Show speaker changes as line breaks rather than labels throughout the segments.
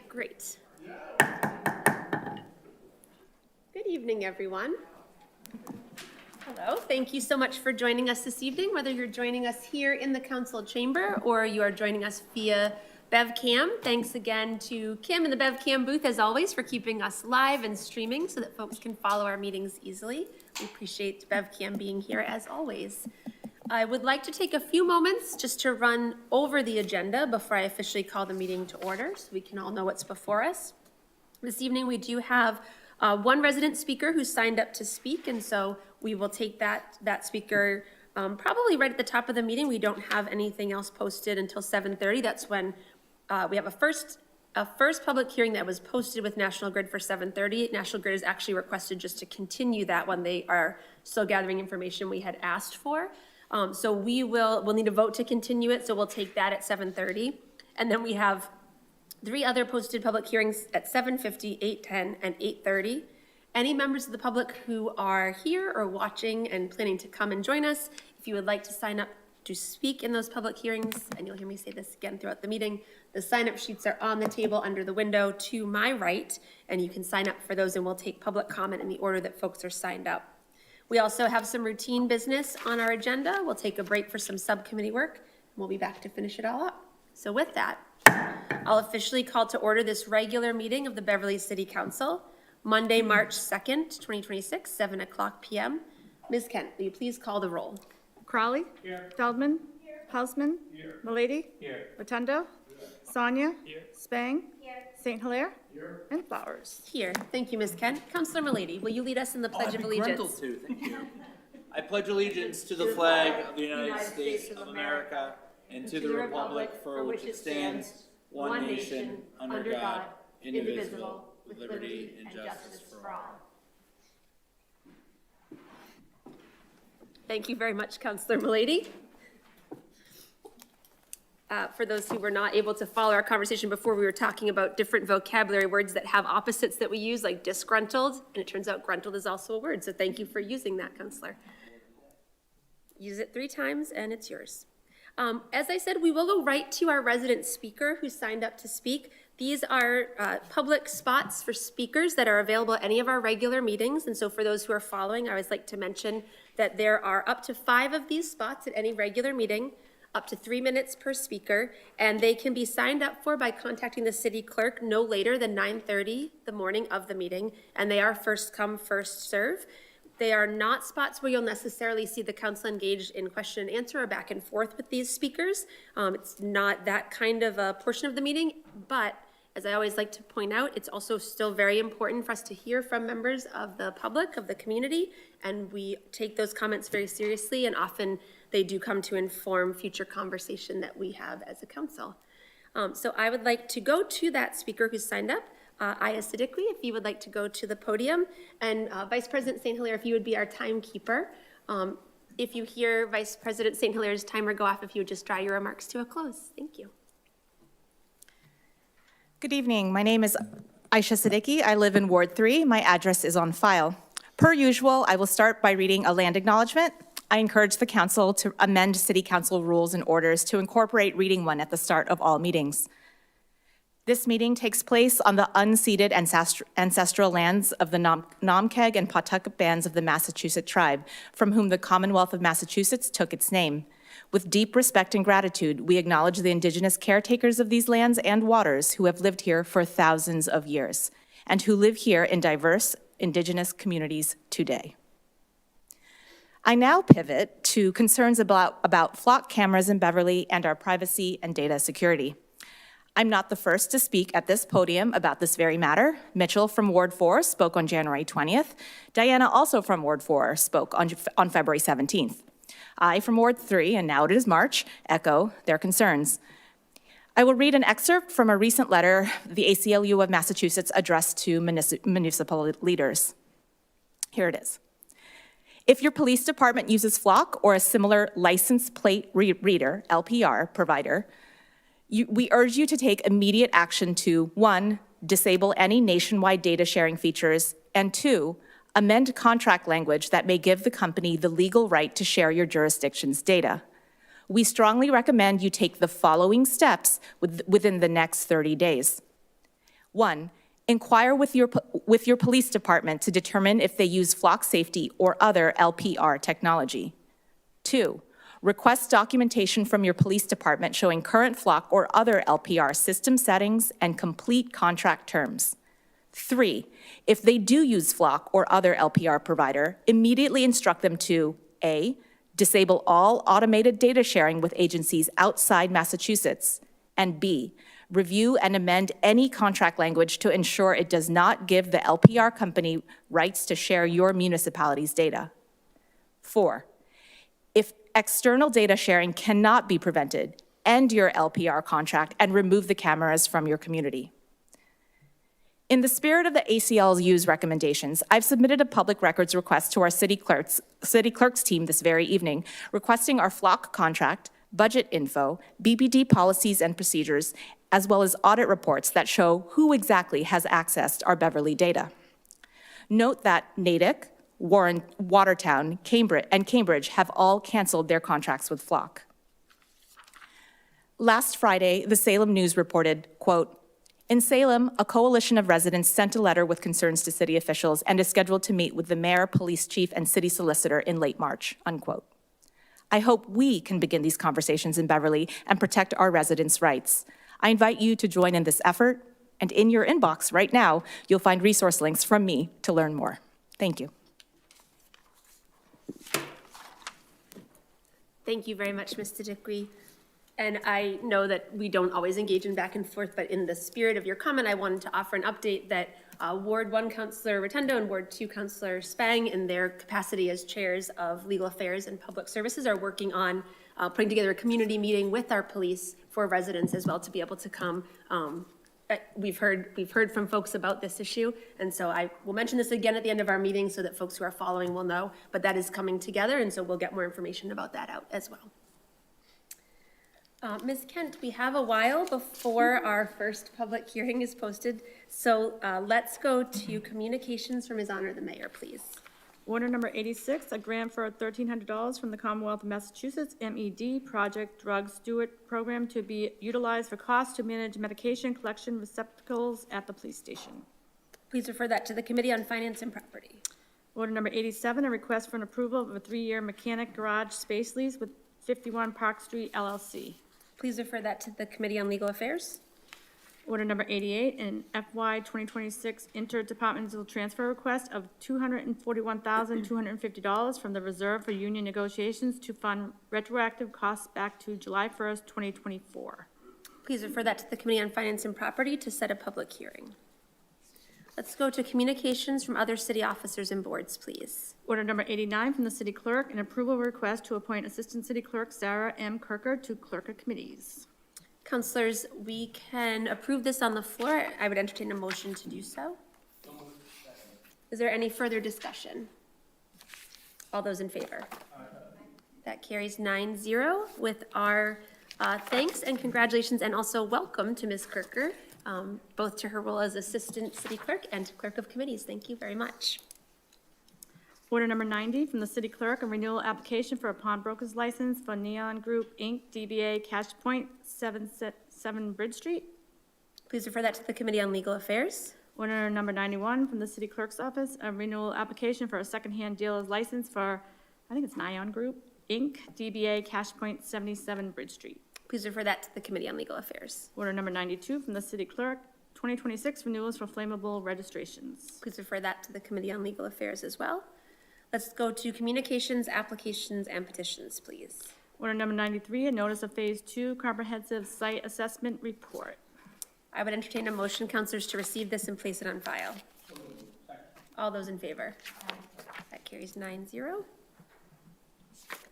Great. Good evening, everyone. Hello, thank you so much for joining us this evening, whether you're joining us here in the council chamber or you are joining us via BevCam. Thanks again to Kim in the BevCam booth, as always, for keeping us live and streaming so that folks can follow our meetings easily. We appreciate BevCam being here, as always. I would like to take a few moments just to run over the agenda before I officially call the meeting to order so we can all know what's before us. This evening we do have one resident speaker who signed up to speak, and so we will take that speaker probably right at the top of the meeting. We don't have anything else posted until 7:30. That's when we have a first public hearing that was posted with National Grid for 7:30. National Grid has actually requested just to continue that when they are still gathering information we had asked for. So we'll need a vote to continue it, so we'll take that at 7:30. And then we have 3 other posted public hearings at 7:50, 8:10, and 8:30. Any members of the public who are here or watching and planning to come and join us, if you would like to sign up to speak in those public hearings, and you'll hear me say this again throughout the meeting, the sign-up sheets are on the table under the window to my right, and you can sign up for those, and we'll take public comment in the order that folks are signed up. We also have some routine business on our agenda. We'll take a break for some subcommittee work, and we'll be back to finish it all up. So with that, I'll officially call to order this regular meeting of the Beverly City Council, Monday, March 2nd, 2026, 7:00 p.m. Ms. Kent, will you please call the roll?
Crowley. Here. Feldman. Here. Hausman. Here. Milady. Here. Rotundo. Here. Sonia. Here. Spang. Here. St. Hilaire. Here. And Flowers.
Here. Thank you, Ms. Kent. Councilor Milady, will you lead us in the Pledge of Allegiance?
Too. Thank you. I pledge allegiance to the flag of the United States of America and to the republic for which it stands, one nation, under God, indivisible, with liberty and justice for all.
Thank you very much, Councilor Milady. For those who were not able to follow our conversation before, we were talking about different vocabulary words that have opposites that we use, like disgruntled, and it turns out gruntled is also a word, so thank you for using that, Councilor. Use it 3 times and it's yours. As I said, we will go right to our resident speaker who signed up to speak. These are public spots for speakers that are available at any of our regular meetings. And so for those who are following, I always like to mention that there are up to 5 of these spots at any regular meeting, up to 3 minutes per speaker, and they can be signed up for by contacting the city clerk no later than 9:30 the morning of the meeting, and they are first come, first serve. They are not spots where you'll necessarily see the council engaged in question and answer or back and forth with these speakers. It's not that kind of a portion of the meeting, but as I always like to point out, it's also still very important for us to hear from members of the public, of the community, and we take those comments very seriously, and often they do come to inform future conversation that we have as a council. So I would like to go to that speaker who signed up, Aya Siddiqui, if you would like to go to the podium, and Vice President St. Hilaire, if you would be our timekeeper. If you hear Vice President St. Hilaire's timer go off, if you would just draw your remarks to a close. Thank you.
Good evening. My name is Aisha Siddiqui. I live in Ward 3. My address is on file. Per usual, I will start by reading a land acknowledgement. I encourage the council to amend city council rules and orders to incorporate reading one at the start of all meetings. This meeting takes place on the unceded ancestral lands of the Namkeg and Pawtucket bands of the Massachusetts tribe, from whom the Commonwealth of Massachusetts took its name. With deep respect and gratitude, we acknowledge the indigenous caretakers of these lands and waters who have lived here for thousands of years and who live here in diverse indigenous communities today. I now pivot to concerns about flock cameras in Beverly and our privacy and data security. I'm not the first to speak at this podium about this very matter. Mitchell from Ward 4 spoke on January 20th. Diana, also from Ward 4, spoke on February 17th. I, from Ward 3, and now it is March, echo their concerns. I will read an excerpt from a recent letter the ACLU of Massachusetts addressed to municipal leaders. Here it is. If your police department uses Flock or a similar license plate reader, LPR, provider, we urge you to take immediate action to 1, disable any nationwide data sharing features, and 2, amend contract language that may give the company the legal right to share your jurisdiction's data. We strongly recommend you take the following steps within the next 30 days. 1, inquire with your police department to determine if they use flock safety or other LPR technology. 2, request documentation from your police department showing current flock or other LPR system settings and complete contract terms. 3, if they do use flock or other LPR provider, immediately instruct them to A, disable all automated data sharing with agencies outside Massachusetts, and B, review and amend any contract language to ensure it does not give the LPR company rights to share your municipality's data. 4, if external data sharing cannot be prevented, end your LPR contract and remove the cameras from your community. In the spirit of the ACLU's recommendations, I've submitted a public records request to our city clerk's team this very evening, requesting our flock contract, budget info, BPD policies and procedures, as well as audit reports that show who exactly has accessed our Beverly data. Note that Natick, Warren, Watertown, Cambridge have all canceled their contracts with flock. Last Friday, the Salem News reported, quote, in Salem, a coalition of residents sent a letter with concerns to city officials and is scheduled to meet with the mayor, police chief, and city solicitor in late March, unquote. I hope we can begin these conversations in Beverly and protect our residents' rights. I invite you to join in this effort, and in your inbox right now, you'll find resource links from me to learn more. Thank you.
Thank you very much, Ms. Tadikwi. And I know that we don't always engage in back and forth, but in the spirit of your comment, I wanted to offer an update that Ward 1 Councilor Rotundo and Ward 2 Councilor Spang, in their capacity as chairs of Legal Affairs and Public Services, are working on putting together a community meeting with our police for residents as well to be able to come. We've heard from folks about this issue, and so I will mention this again at the end of our meeting so that folks who are following will know, but that is coming together, and so we'll get more information about that out as well. Ms. Kent, we have a while before our first public hearing is posted, so let's go to communications from His Honor the Mayor, please.
Order number 86, a grant for $1,300 from the Commonwealth of Massachusetts MED Project Drug Steward Program to be utilized for costs to manage medication collection receptacles at the police station.
Please refer that to the Committee on Finance and Property.
Order number 87, a request for an approval of a 3-year mechanic garage space lease with 51 Park Street LLC.
Please refer that to the Committee on Legal Affairs.
Order number 88, an FY 2026 interdepartmental transfer request of $241,250 from the reserve for union negotiations to fund retroactive costs back to July 1st, 2024.
Please refer that to the Committee on Finance and Property to set a public hearing. Let's go to communications from other city officers and boards, please.
Order number 89 from the city clerk, an approval request to appoint Assistant City Clerk Sarah M. Kirker to clerk of committees.
Councilors, we can approve this on the floor. I would entertain a motion to do so. Is there any further discussion? All those in favor? That carries 9-0 with our thanks and congratulations and also welcome to Ms. Kirker, both to her role as Assistant City Clerk and Clerk of Committees. Thank you very much.
Order number 90 from the city clerk, a renewal application for a pawnbroker's license for Neon Group, Inc., DBA Cash Point, 7 Bridge Street.
Please refer that to the Committee on Legal Affairs.
Order number 91 from the city clerk's office, a renewal application for a secondhand dealer's license for, I think it's Neon Group, Inc., DBA Cash Point, 77 Bridge Street.
Please refer that to the Committee on Legal Affairs.
Order number 92 from the city clerk, 2026 renewals for flammable registrations.
Please refer that to the Committee on Legal Affairs as well. Let's go to communications, applications, and petitions, please.
Order number 93, a notice of Phase 2 comprehensive site assessment report.
I would entertain a motion, councilors, to receive this and place it on file. All those in favor? That carries 9-0.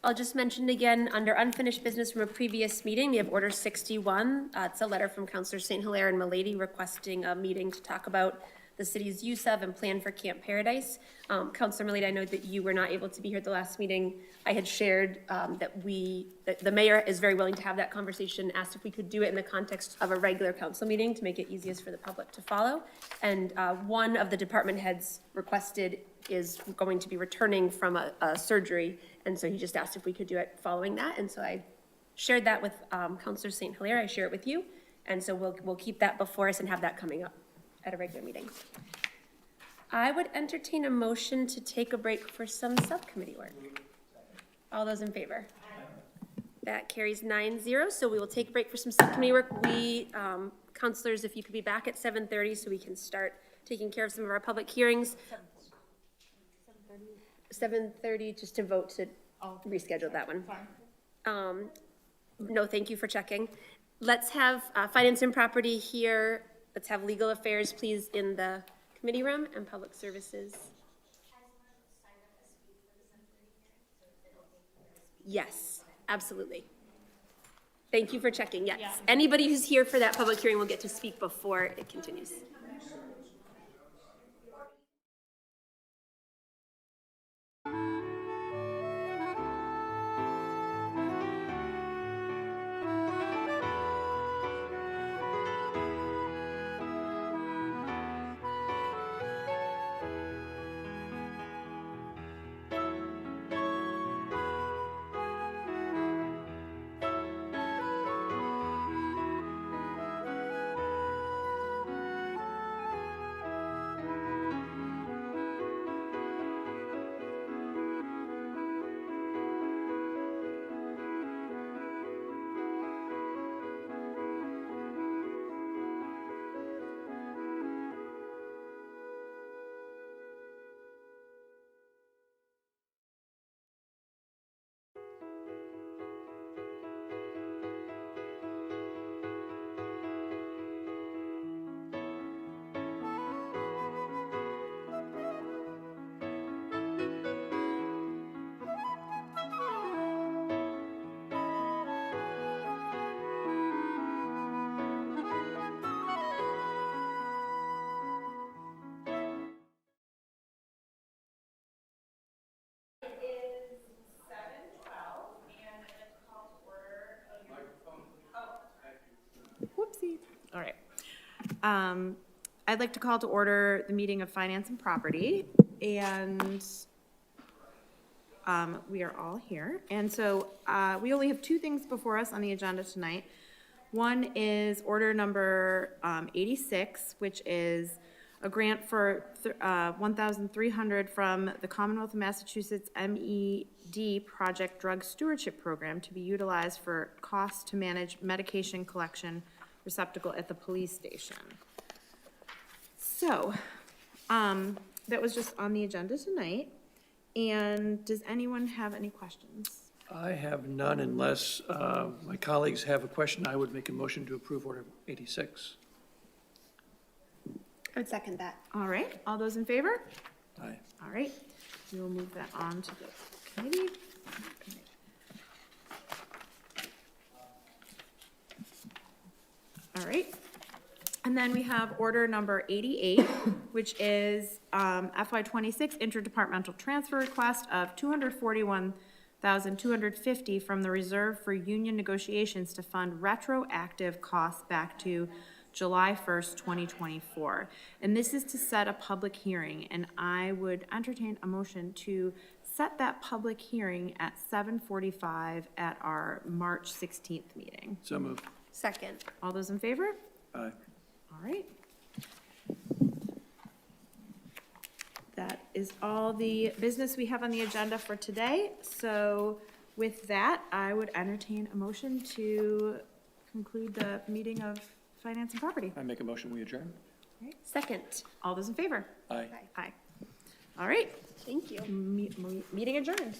I'll just mention again, under unfinished business from a previous meeting, we have Order 61. It's a letter from Councilor St. Hilaire and Milady requesting a meeting to talk about the city's use of and plan for Camp Paradise. Councilor Milady, I know that you were not able to be here at the last meeting. I had shared that the mayor is very willing to have that conversation, asked if we could do it in the context of a regular council meeting to make it easiest for the public to follow. And one of the department heads requested is going to be returning from a surgery, and so he just asked if we could do it following that. And so I shared that with Councilor St. Hilaire. I share it with you, and so we'll keep that before us and have that coming up. at a regular meeting. I would entertain a motion to take a break for some subcommittee work. All those in favor? That carries 9-0, so we will take a break for some subcommittee work. We, counselors, if you could be back at 7:30 so we can start taking care of some of our public hearings. 7:30, just to vote to reschedule that one. No, thank you for checking. Let's have finance and property here. Let's have legal affairs, please, in the committee room, and public services. Yes, absolutely. Thank you for checking, yes. Anybody who's here for that public hearing will get to speak before it continues.
Whoopsie. All right. I'd like to call to order the meeting of Finance and Property, and we are all here. And so we only have two things before us on the agenda tonight. One is order number 86, which is a grant for $1,300 from the Commonwealth of Massachusetts MED Project Drug Stewardship Program to be utilized for costs to manage medication collection receptacle at the police station. So, that was just on the agenda tonight. And does anyone have any questions?
I have none unless my colleagues have a question. I would make a motion to approve Order 86.
I would second that.
All right, all those in favor?
Aye.
All right, we will move that on to the committee. All right, and then we have order number 88, which is FY26 interdepartmental transfer request of $241,250 from the reserve for union negotiations to fund retroactive costs back to July 1st, 2024. And this is to set a public hearing, and I would entertain a motion to set that public hearing at 7:45 at our March 16th meeting.
So moved.
Second.
All those in favor?
Aye.
All right. That is all the business we have on the agenda for today. So with that, I would entertain a motion to conclude the meeting of Finance and Property.
I make a motion, we adjourn.
Second.
All those in favor?
Aye.
Aye. All right,
Thank you.
meeting adjourned.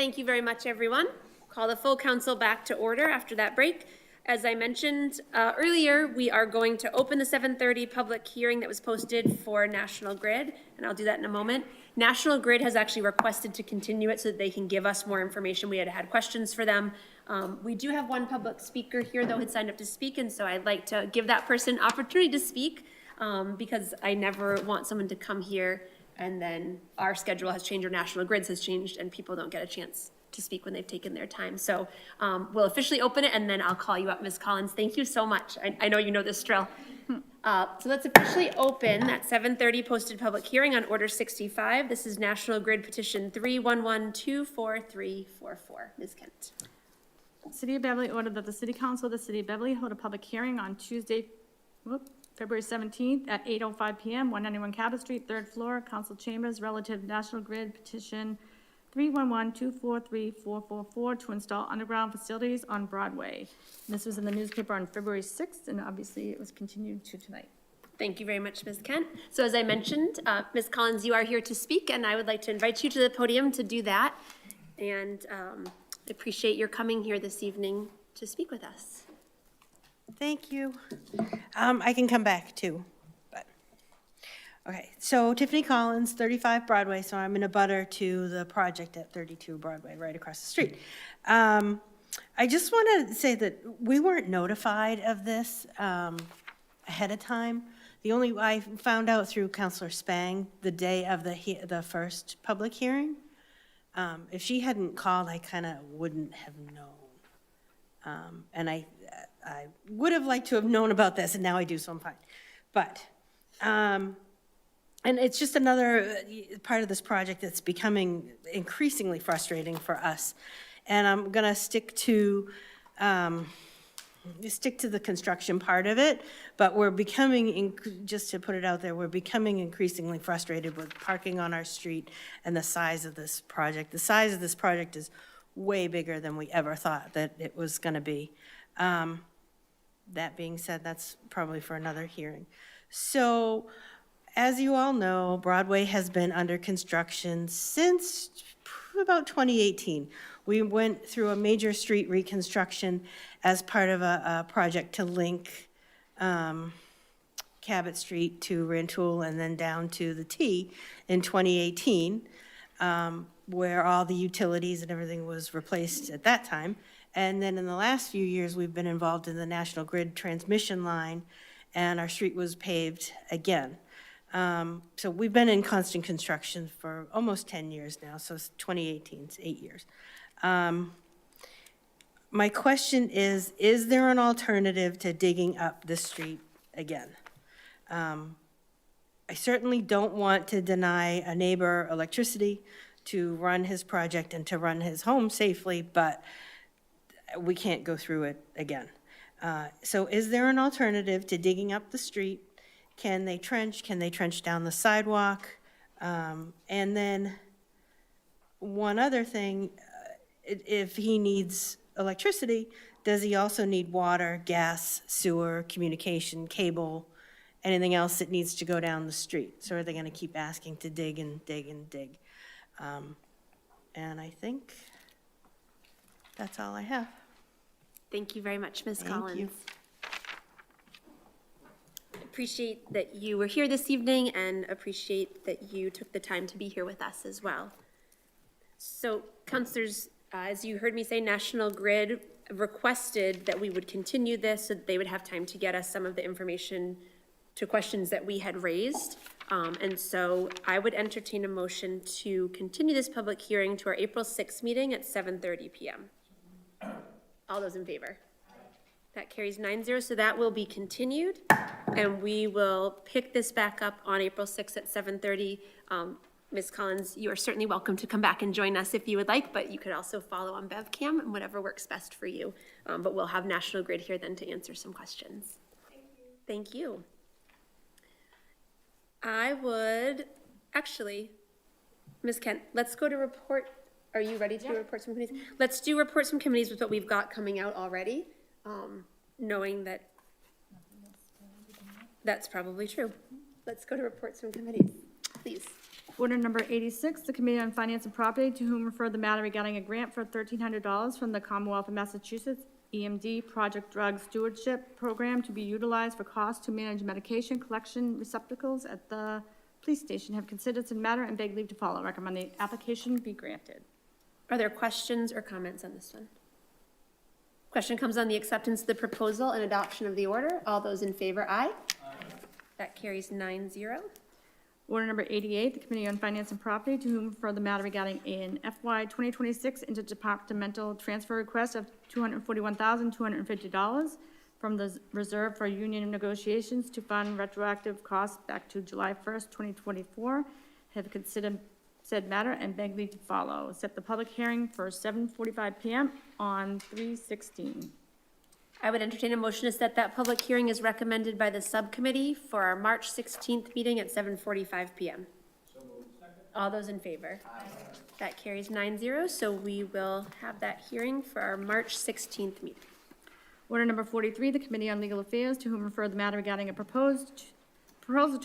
Thank you very much, everyone. Call the full council back to order after that break. As I mentioned earlier, we are going to open the 7:30 public hearing that was posted for National Grid, and I'll do that in a moment. National Grid has actually requested to continue it so that they can give us more information. We had questions for them. We do have one public speaker here, though, had signed up to speak, and so I'd like to give that person opportunity to speak because I never want someone to come here and then our schedule has changed or National Grid's has changed and people don't get a chance to speak when they've taken their time. So we'll officially open it and then I'll call you up, Ms. Collins. Thank you so much. I know you know this drill. So let's officially open that 7:30 posted public hearing on Order 65. This is National Grid Petition 311-24344. Ms. Kent.
City of Beverly ordered that the City Council of the City of Beverly hold a public hearing on Tuesday, February 17th at 8:05 PM, 191 Cabot Street, 3rd floor, Council Chambers, relative National Grid Petition 311-243-444 to install underground facilities on Broadway. And this was in the newspaper on February 6th, and obviously it was continued to tonight.
Thank you very much, Ms. Kent. So as I mentioned, Ms. Collins, you are here to speak, and I would like to invite you to the podium to do that. And I appreciate your coming here this evening to speak with us.
Thank you. I can come back too, but, okay. So Tiffany Collins, 35 Broadway, so I'm in a butter to the project at 32 Broadway, right across the street. I just want to say that we weren't notified of this ahead of time. I found out through Counselor Spang the day of the first public hearing. If she hadn't called, I kind of wouldn't have known. And I would have liked to have known about this, and now I do, so I'm fine. But, and it's just another part of this project that's becoming increasingly frustrating for us. And I'm gonna stick to the construction part of it, but we're becoming, just to put it out there, we're becoming increasingly frustrated with parking on our street and the size of this project. The size of this project is way bigger than we ever thought that it was gonna be. That being said, that's probably for another hearing. So, as you all know, Broadway has been under construction since about 2018. We went through a major street reconstruction as part of a project to link Cabot Street to Rantoul and then down to the T in 2018, where all the utilities and everything was replaced at that time. And then in the last few years, we've been involved in the National Grid transmission line, and our street was paved again. So we've been in constant construction for almost 10 years now, so it's 2018, it's 8 years. My question is there an alternative to digging up the street again? I certainly don't want to deny a neighbor electricity to run his project and to run his home safely, but we can't go through it again. So is there an alternative to digging up the street? Can they trench? Can they trench down the sidewalk? And then one other thing, if he needs electricity, does he also need water, gas, sewer, communication, cable, anything else that needs to go down the street? So are they gonna keep asking to dig and dig and dig? And I think that's all I have.
Thank you very much, Ms.
Thank
Collins.
you.
Appreciate that you were here this evening and appreciate that you took the time to be here with us as well. So, councilors, as you heard me say, National Grid requested that we would continue this so that they would have time to get us some of the information to questions that we had raised. And so I would entertain a motion to continue this public hearing to our April 6th meeting at 7:30 PM. All those in favor? That carries 9-0, so that will be continued, and we will pick this back up on April 6th at 7:30. Ms. Collins, you are certainly welcome to come back and join us if you would like, but you could also follow on BevCam and whatever works best for you. But we'll have National Grid here then to answer some questions. Thank you. I would, actually, Ms. Kent, let's go to report. Are you ready to report some committees? Let's do reports from committees with what we've got coming out already, knowing that that's probably true. Let's go to reports from committees. please.
Order number 86, the Committee on Finance and Property, to whom refer the matter regarding a grant for $1,300 from the Commonwealth of Massachusetts EMD Project Drug Stewardship Program to be utilized for costs to manage medication collection receptacles at the police station, have considered said matter and beg leave to follow. Recommend the application be granted.
Are there questions or comments on this one? Question comes on the acceptance of the proposal and adoption of the order. All those in favor, aye. That carries 9-0.
Order number 88, the Committee on Finance and Property, to whom refer the matter regarding an FY 2026 interdepartmental transfer request of $241,250 from the reserve for union negotiations to fund retroactive costs back to July 1st, 2024. Have considered said matter and beg leave to follow. Set the public hearing for 7:45 PM on 3/16.
I would entertain a motion to set that public hearing as recommended by the subcommittee for our March 16th meeting at 7:45 PM. All those in favor? That carries 9-0, so we will have that hearing for our March 16th meeting.
Order number 43, the Committee on Legal Affairs, to whom refer the matter regarding a proposal to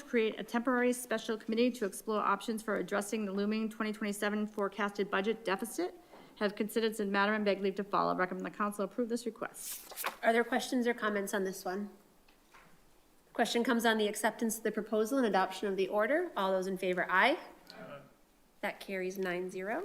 create a temporary special committee to explore options for addressing the looming 2027 forecasted budget deficit, have considered said matter and beg leave to follow. Recommend the council approve this request.
Are there questions or comments on this one? Question comes on the acceptance of the proposal and adoption of the order. All those in favor, aye. That carries 9-0.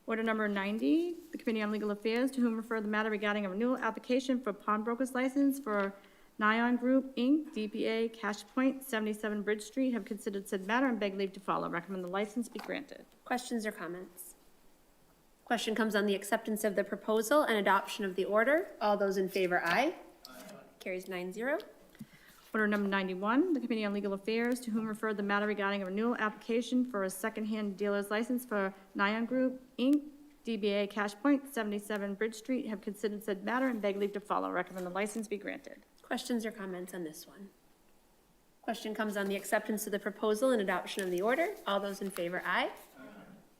Order number 90, the Committee on Legal Affairs, to whom refer the matter regarding a renewal application for pawnbroker's license for Nyon Group, Inc., DBA Cash Point, 77 Bridge Street, have considered said matter and beg leave to follow. Recommend the license be granted.
Questions or comments? Question comes on the acceptance of the proposal and adoption of the order. All those in favor, aye. Carries 9-0.
Order number 91, the Committee on Legal Affairs, to whom referred the matter regarding a renewal application for a secondhand dealer's license for Nyon Group, Inc., DBA Cash Point, 77 Bridge Street, have considered said matter and beg leave to follow. Recommend the license be granted.
Questions or comments on this one? Question comes on the acceptance of the proposal and adoption of the order. All those in favor, aye.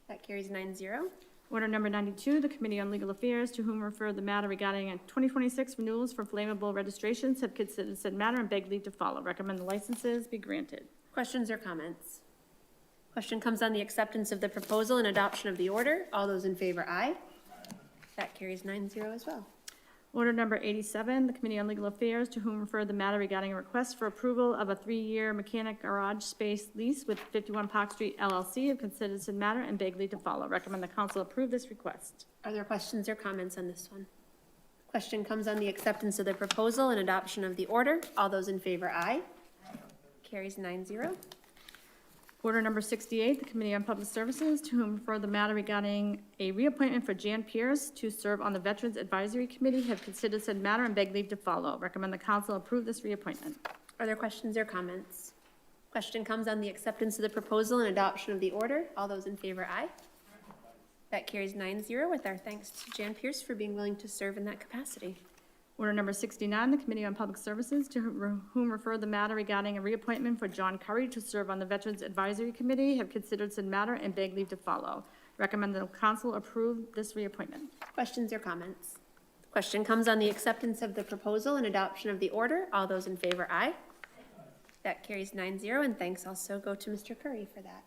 That carries 9-0.
Order number 92, the Committee on Legal Affairs, to whom referred the matter regarding a 2026 renewals for flammable registrations, have considered said matter and beg leave to follow. Recommend the licenses be granted.
Questions or comments? Question comes on the acceptance of the proposal and adoption of the order. All those in favor, aye. That carries 9-0 as well.
Order number 87, the Committee on Legal Affairs, to whom referred the matter regarding a request for approval of a 3-year mechanic garage space lease with 51 Park Street LLC, have considered said matter and beg leave to follow. Recommend the council approve this request.
Are there questions or comments on this one? Question comes on the acceptance of the proposal and adoption of the order. All those in favor, aye. Carries 9-0.
Order number 68, the Committee on Public Services, to whom refer the matter regarding a reappointment for Jan Pierce to serve on the Veterans Advisory Committee, have considered said matter and beg leave to follow. Recommend the council approve this reappointment.
Are there questions or comments? Question comes on the acceptance of the proposal and adoption of the order. All those in favor, aye. That carries 9-0 with our thanks to Jan Pierce for being willing to serve in that capacity.
Order number 69, the Committee on Public Services, to whom refer the matter regarding a reappointment for John Curry to serve on the Veterans Advisory Committee, have considered said matter and beg leave to follow. Recommend the council approve this reappointment.
Questions or comments? Question comes on the acceptance of the proposal and adoption of the order. All those in favor, aye. That carries 9-0, and thanks also go to Mr. Curry for that.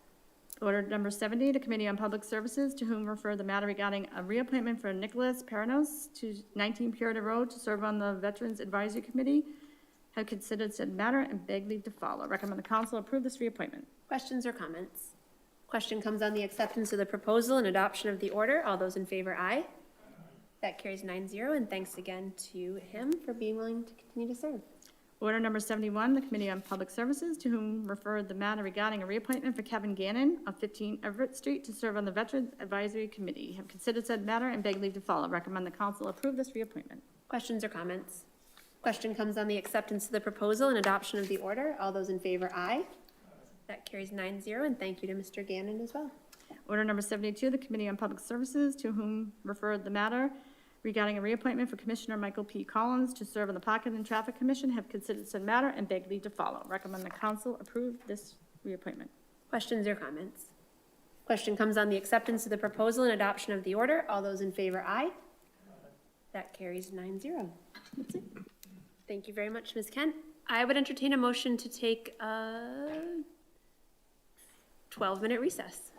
Order number 70, the Committee on Public Services, to whom refer the matter regarding a reappointment for Nicholas Paranos to 19 Purita Road to serve on the Veterans Advisory Committee, have considered said matter and beg leave to follow. Recommend the council approve this reappointment.
Questions or comments? Question comes on the acceptance of the proposal and adoption of the order. All those in favor, aye. That carries 9-0, and thanks again to him for being willing to continue to serve.
Order number 71, the Committee on Public Services, to whom referred the matter regarding a reappointment for Kevin Gannon of 15 Everett Street to serve on the Veterans Advisory Committee, have considered said matter and beg leave to follow. Recommend the council approve this reappointment.
Questions or comments? Question comes on the acceptance of the proposal and adoption of the order. All those in favor, aye. That carries 9-0, and thank you to Mr. Gannon as well.
Order number 72, the Committee on Public Services, to whom referred the matter regarding a reappointment for Commissioner Michael P. Collins to serve on the Parking and Traffic Commission, have considered said matter and beg leave to follow. Recommend the council approve this reappointment.
Questions or comments? Question comes on the acceptance of the proposal and adoption of the order. All those in favor, aye. That carries 9-0. That's it. Thank you very much, Ms. Kent. I would entertain a motion to take 12-minute recess.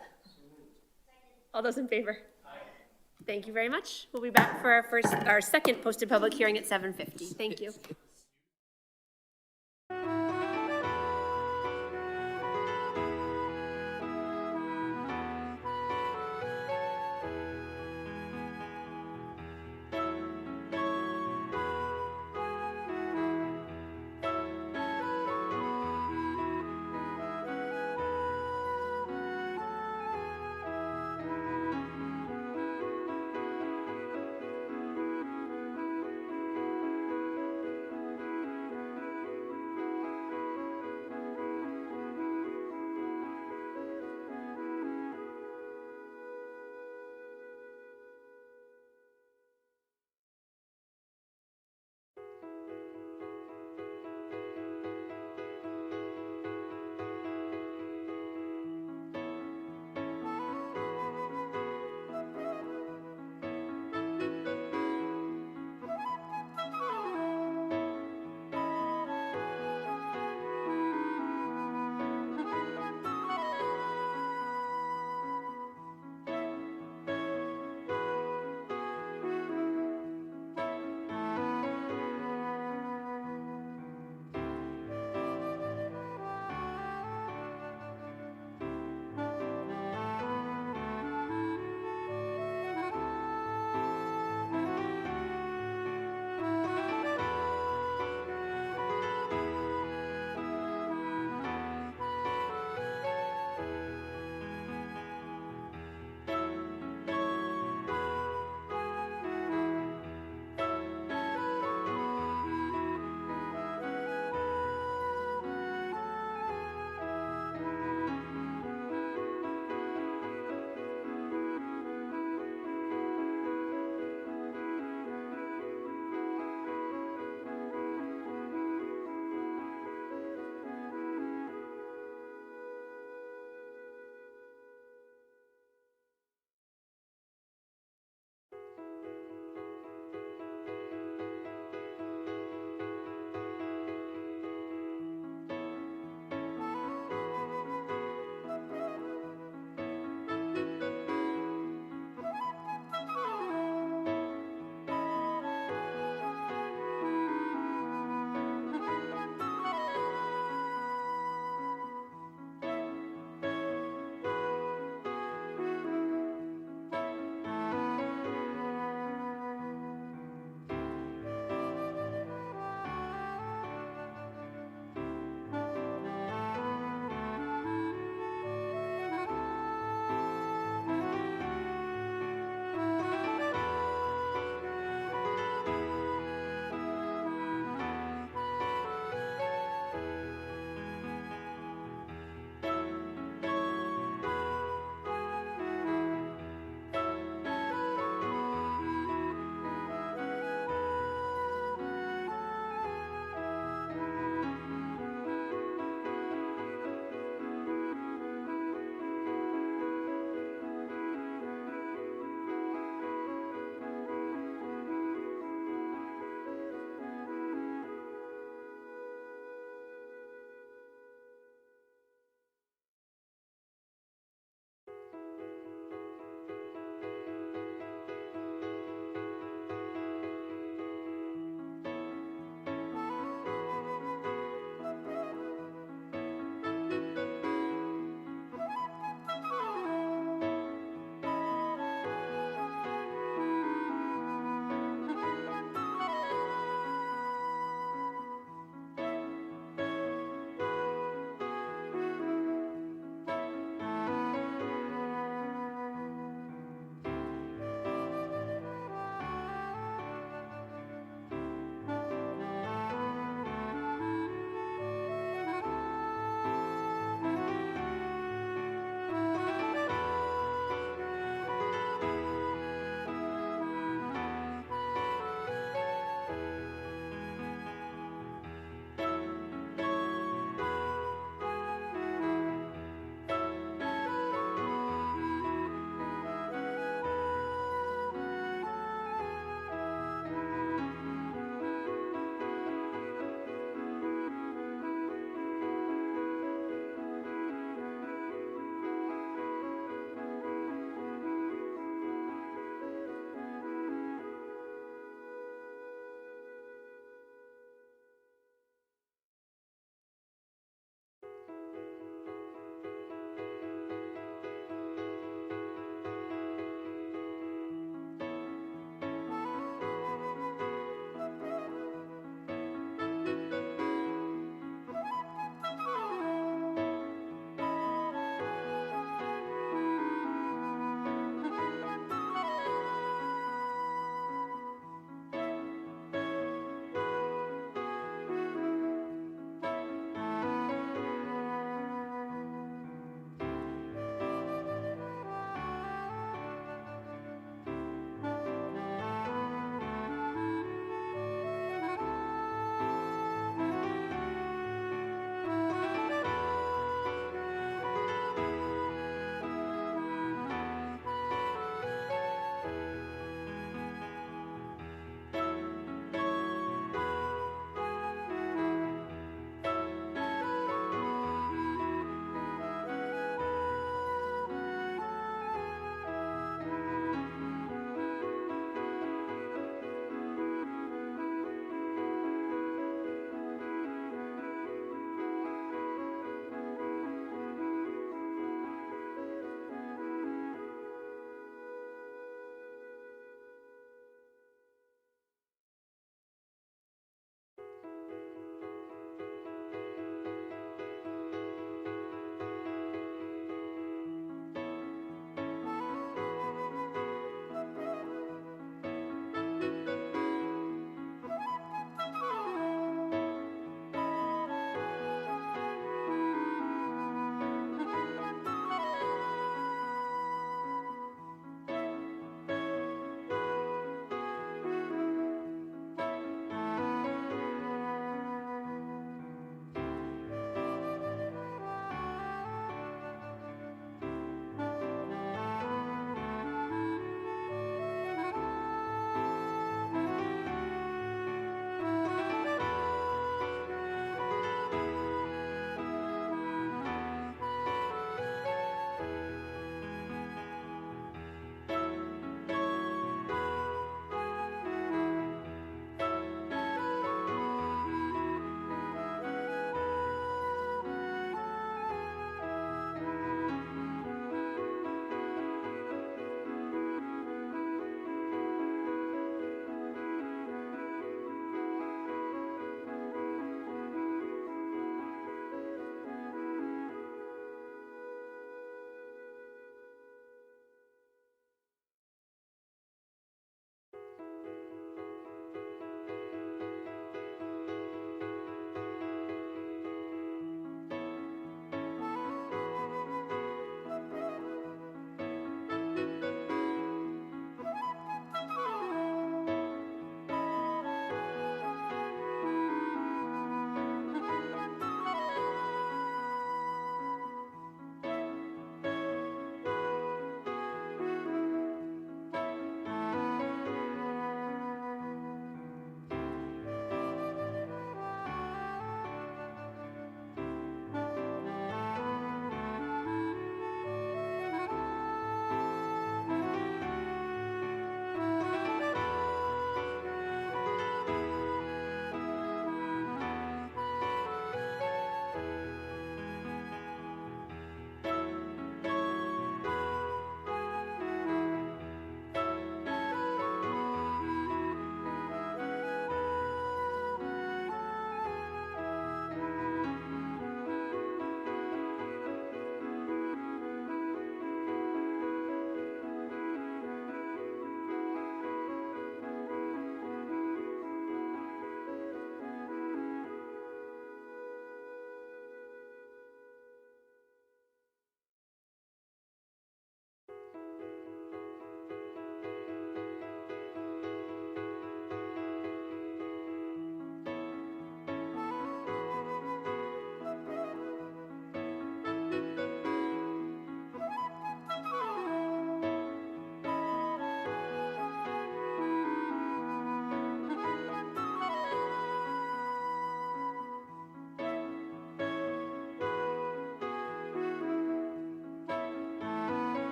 All those in favor? Thank you very much. We'll be back for our second posted public hearing at 7:50. Thank you.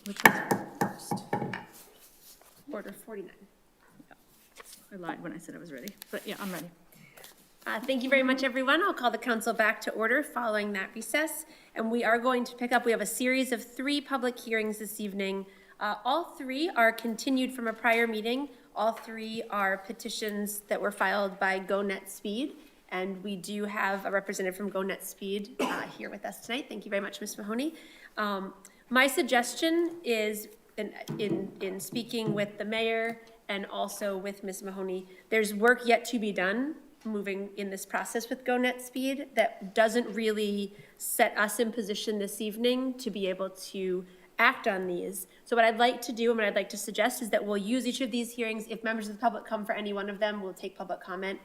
Which was first?
Order 49.
I lied when I said I was ready, but yeah, I'm ready.
Thank you very much, everyone. I'll call the council back to order following that recess. And we are going to pick up, we have a series of 3 public hearings this evening. All 3 are continued from a prior meeting. All 3 are petitions that were filed by GoNetSpeed. And we do have a representative from GoNetSpeed here with us tonight. Thank you very much, Ms. Mahoney. My suggestion is, in speaking with the mayor and also with Ms. Mahoney, there's work yet to be done moving in this process with GoNetSpeed that doesn't really set us in position this evening to be able to act on these. So what I'd like to do and what I'd like to suggest is that we'll use each of these hearings. If members of the public come for any one of them, we'll take public comment.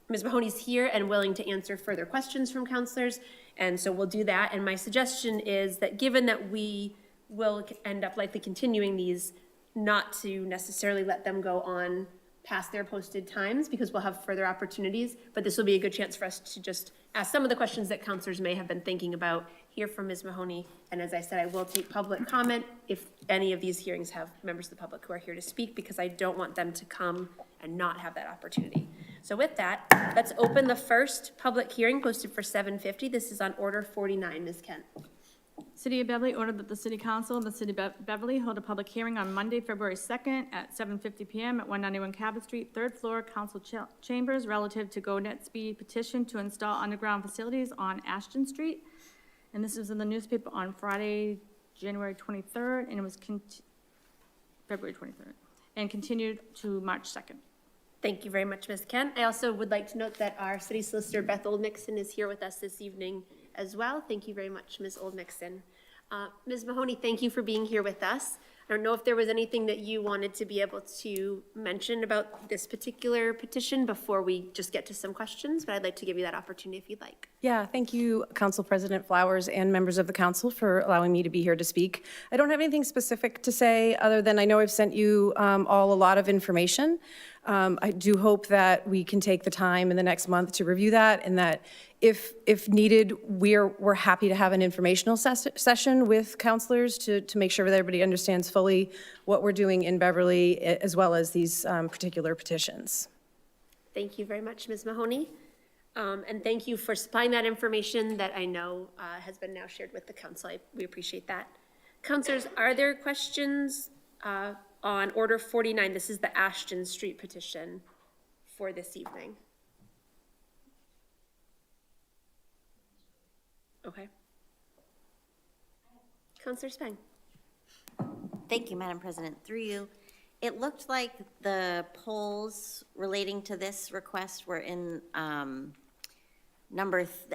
Ms. Mahoney's here and willing to answer further questions from counselors, and so we'll do that. And my suggestion is that given that we will end up likely continuing these, not to necessarily let them go on past their posted times, because we'll have further opportunities, but this will be a good chance for us to just ask some of the questions that counselors may have been thinking about, hear from Ms. Mahoney, and as I said, I will take public comment if any of these hearings have members of the public who are here to speak, because I don't want them to come and not have that opportunity. So with that, let's open the first public hearing posted for 7:50. This is on order 49, Ms. Kent.
City of Beverly ordered that the City Council of the City of Beverly hold a public hearing on Monday, February 2nd at 7:50 PM at 191 Cabot Street, 3rd floor, Council Chambers, relative to GoNetSpeed petition to install underground facilities on Ashton Street. And this was in the newspaper on Friday, January 23rd, and it was February 23rd, and continued to March 2nd.
Thank you very much, Ms. Kent. I also would like to note that our city solicitor, Beth Oldmixon, is here with us this evening as well. Thank you very much, Ms. Oldmixon. Ms. Mahoney, thank you for being here with us. I don't know if there was anything that you wanted to be able to mention about this particular petition before we just get to some questions, but I'd like to give you that opportunity if you'd like.
Yeah, thank you, Council President Flowers and members of the council for allowing me to be here to speak. I don't have anything specific to say other than I know I've sent you all a lot of information. I do hope that we can take the time in the next month to review that, and that if needed, we're happy to have an informational session with counselors to make sure that everybody understands fully what we're doing in Beverly, as well as these particular petitions.
Thank you very much, Ms. Mahoney. And thank you for supplying that information that I know has been now shared with the council. We appreciate that. Councilors, are there questions on order 49? This is the Ashton Street petition for this evening. Okay. Councilor Spang.
Thank you, Madam President. Through you, it looked like the polls relating to this request were in the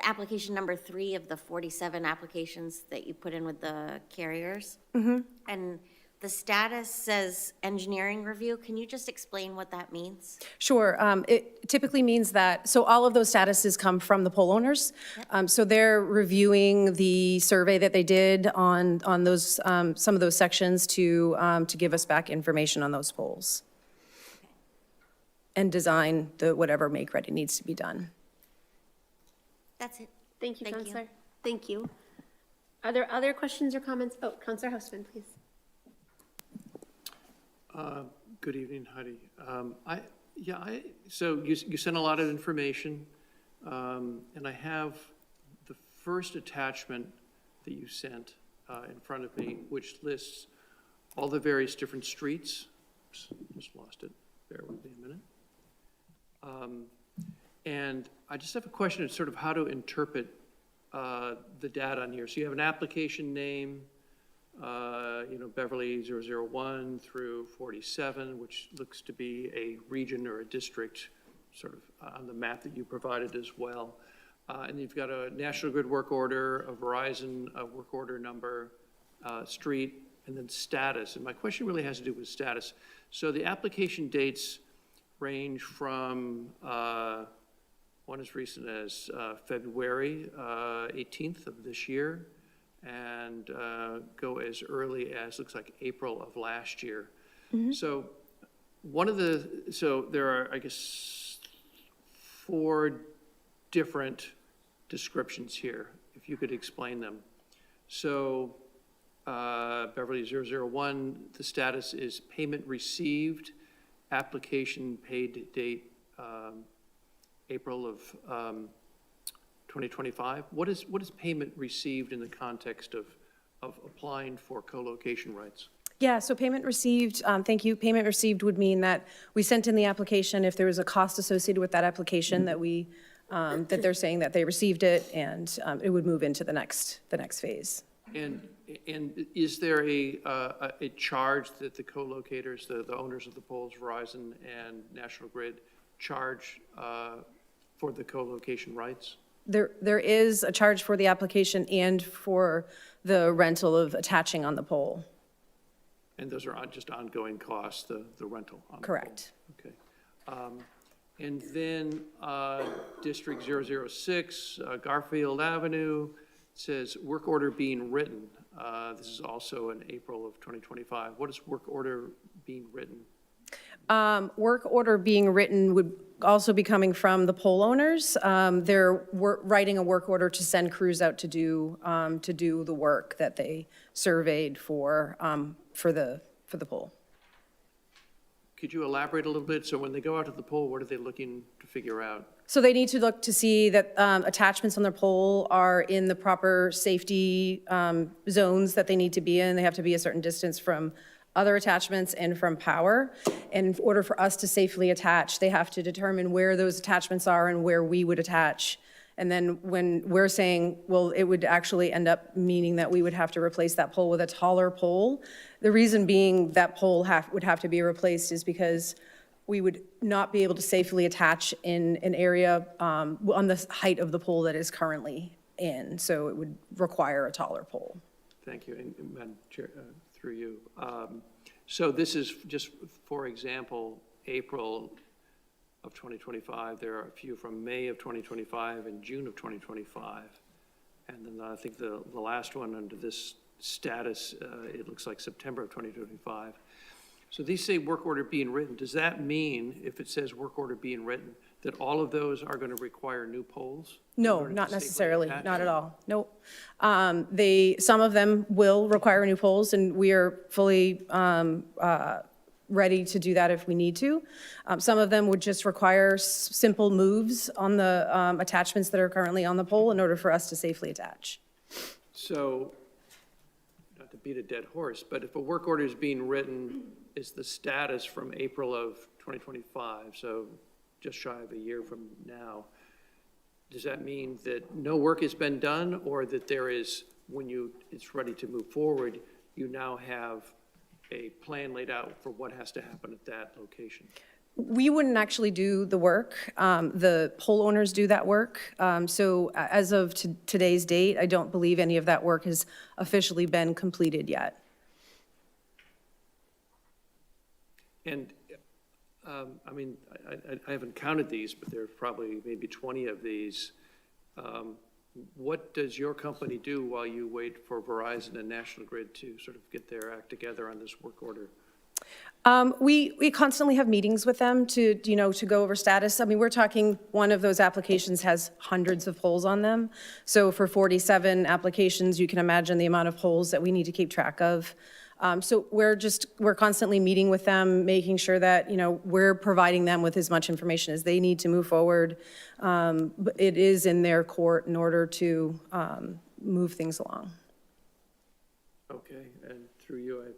application number 3 of the 47 applications that you put in with the carriers. Mm-hmm. And the status says engineering review. Can you just explain what that means?
Sure. It typically means that, so all of those statuses come from the poll owners. Yep. So they're reviewing the survey that they did on those, some of those sections to give us back information on those polls. Okay. And design the whatever make ready needs to be done.
That's it.
Thank you, Councilor. Thank you. Are there other questions or comments? Oh, Councilor Houseman, please.
Good evening, Heidi. So you sent a lot of information, and I have the first attachment that you sent in front of me, which lists all the various different streets. Oops, just lost it. Bear with me a minute. And I just have a question of sort of how to interpret the data on here. So you have an application name, Beverly 001 through 47, which looks to be a region or a district sort of on the map that you provided as well. And you've got a National Grid work order, a Verizon work order number, street, and then status. And my question really has to do with status. So the application dates range from one as recent as February 18th of this year, and go as early as, looks like, April of last year. Mm-hmm. So there are, I guess, 4 different descriptions here, if you could explain them. So Beverly 001, the status is payment received, application paid date April of 2025. What is payment received in the context of applying for co-location rights?
Yeah, so payment received, thank you. Payment received would mean that we sent in the application. If there was a cost associated with that application that that they're saying that they received it, and it would move into the next phase.
And is there a charge that the co-locators, the owners of the poles, Verizon and National Grid, charge for the co-location rights?
There is a charge for the application and for the rental of attaching on the pole.
And those are just ongoing costs, the rental? On the pole.
Correct.
Okay. And then District 006, Garfield Avenue, says work order being written. This is also in April of 2025. What is work order being written?
Work order being written would also be coming from the pole owners. They're writing a work order to send crews out to do the work that they surveyed for the pole.
Could you elaborate a little bit? So when they go out to the pole, what are they looking to figure out?
So they need to look to see that attachments on their pole are in the proper safety zones that they need to be in. They have to be a certain distance from other attachments and from power. And in order for us to safely attach, they have to determine where those attachments are and where we would attach. And then when we're saying, well, it would actually end up meaning that we would have to replace that pole with a taller pole. The reason being that pole would have to be replaced is because we would not be able to safely attach in an area on the height of the pole that is currently in. So it would require a taller pole.
Thank you, and Madam Chair, through you. So this is just, for example, April of 2025. There are a few from May of 2025 and June of 2025. And then I think the last one under this status, it looks like September of 2025. So these say work order being written. Does that mean, if it says work order being written, that all of those are going to require new poles?
No, not necessarily, not at all. Nope. Some of them will require new poles, and we are fully ready to do that if we need to. Some of them would just require simple moves on the attachments that are currently on the pole in order for us to safely attach.
So, not to beat a dead horse, but if a work order is being written, is the status from April of 2025, so just shy of a year from now, does that mean that no work has been done, or that there is, when it's ready to move forward, you now have a plan laid out for what has to happen at that location?
We wouldn't actually do the work. The pole owners do that work. So as of today's date, I don't believe any of that work has officially been completed yet.
And, I mean, I haven't counted these, but there are probably maybe 20 of these. What does your company do while you wait for Verizon and National Grid to sort of get their act together on this work order?
We constantly have meetings with them to go over status. I mean, we're talking, one of those applications has hundreds of poles on them. So for 47 applications, you can imagine the amount of poles that we need to keep track of. So we're constantly meeting with them, making sure that, we're providing them with as much information as they need to move forward. But it is in their court in order to move things along.
Okay, and through you, I have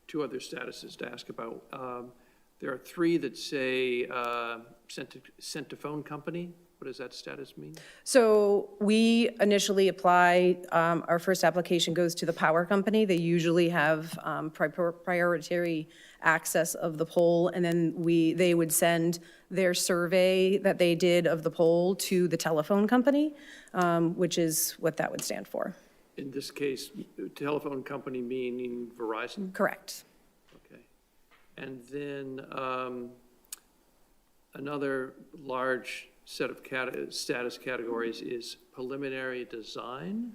two other statuses to ask about. There are three that say sent to phone company. What does that status mean?
So we initially apply, our first application goes to the power company. They usually have priority access of the pole, and then they would send their survey that they did of the pole to the telephone company, which is what that would stand for.
In this case, telephone company meaning Verizon?
Correct.
Okay. And then another large set of status categories is preliminary design.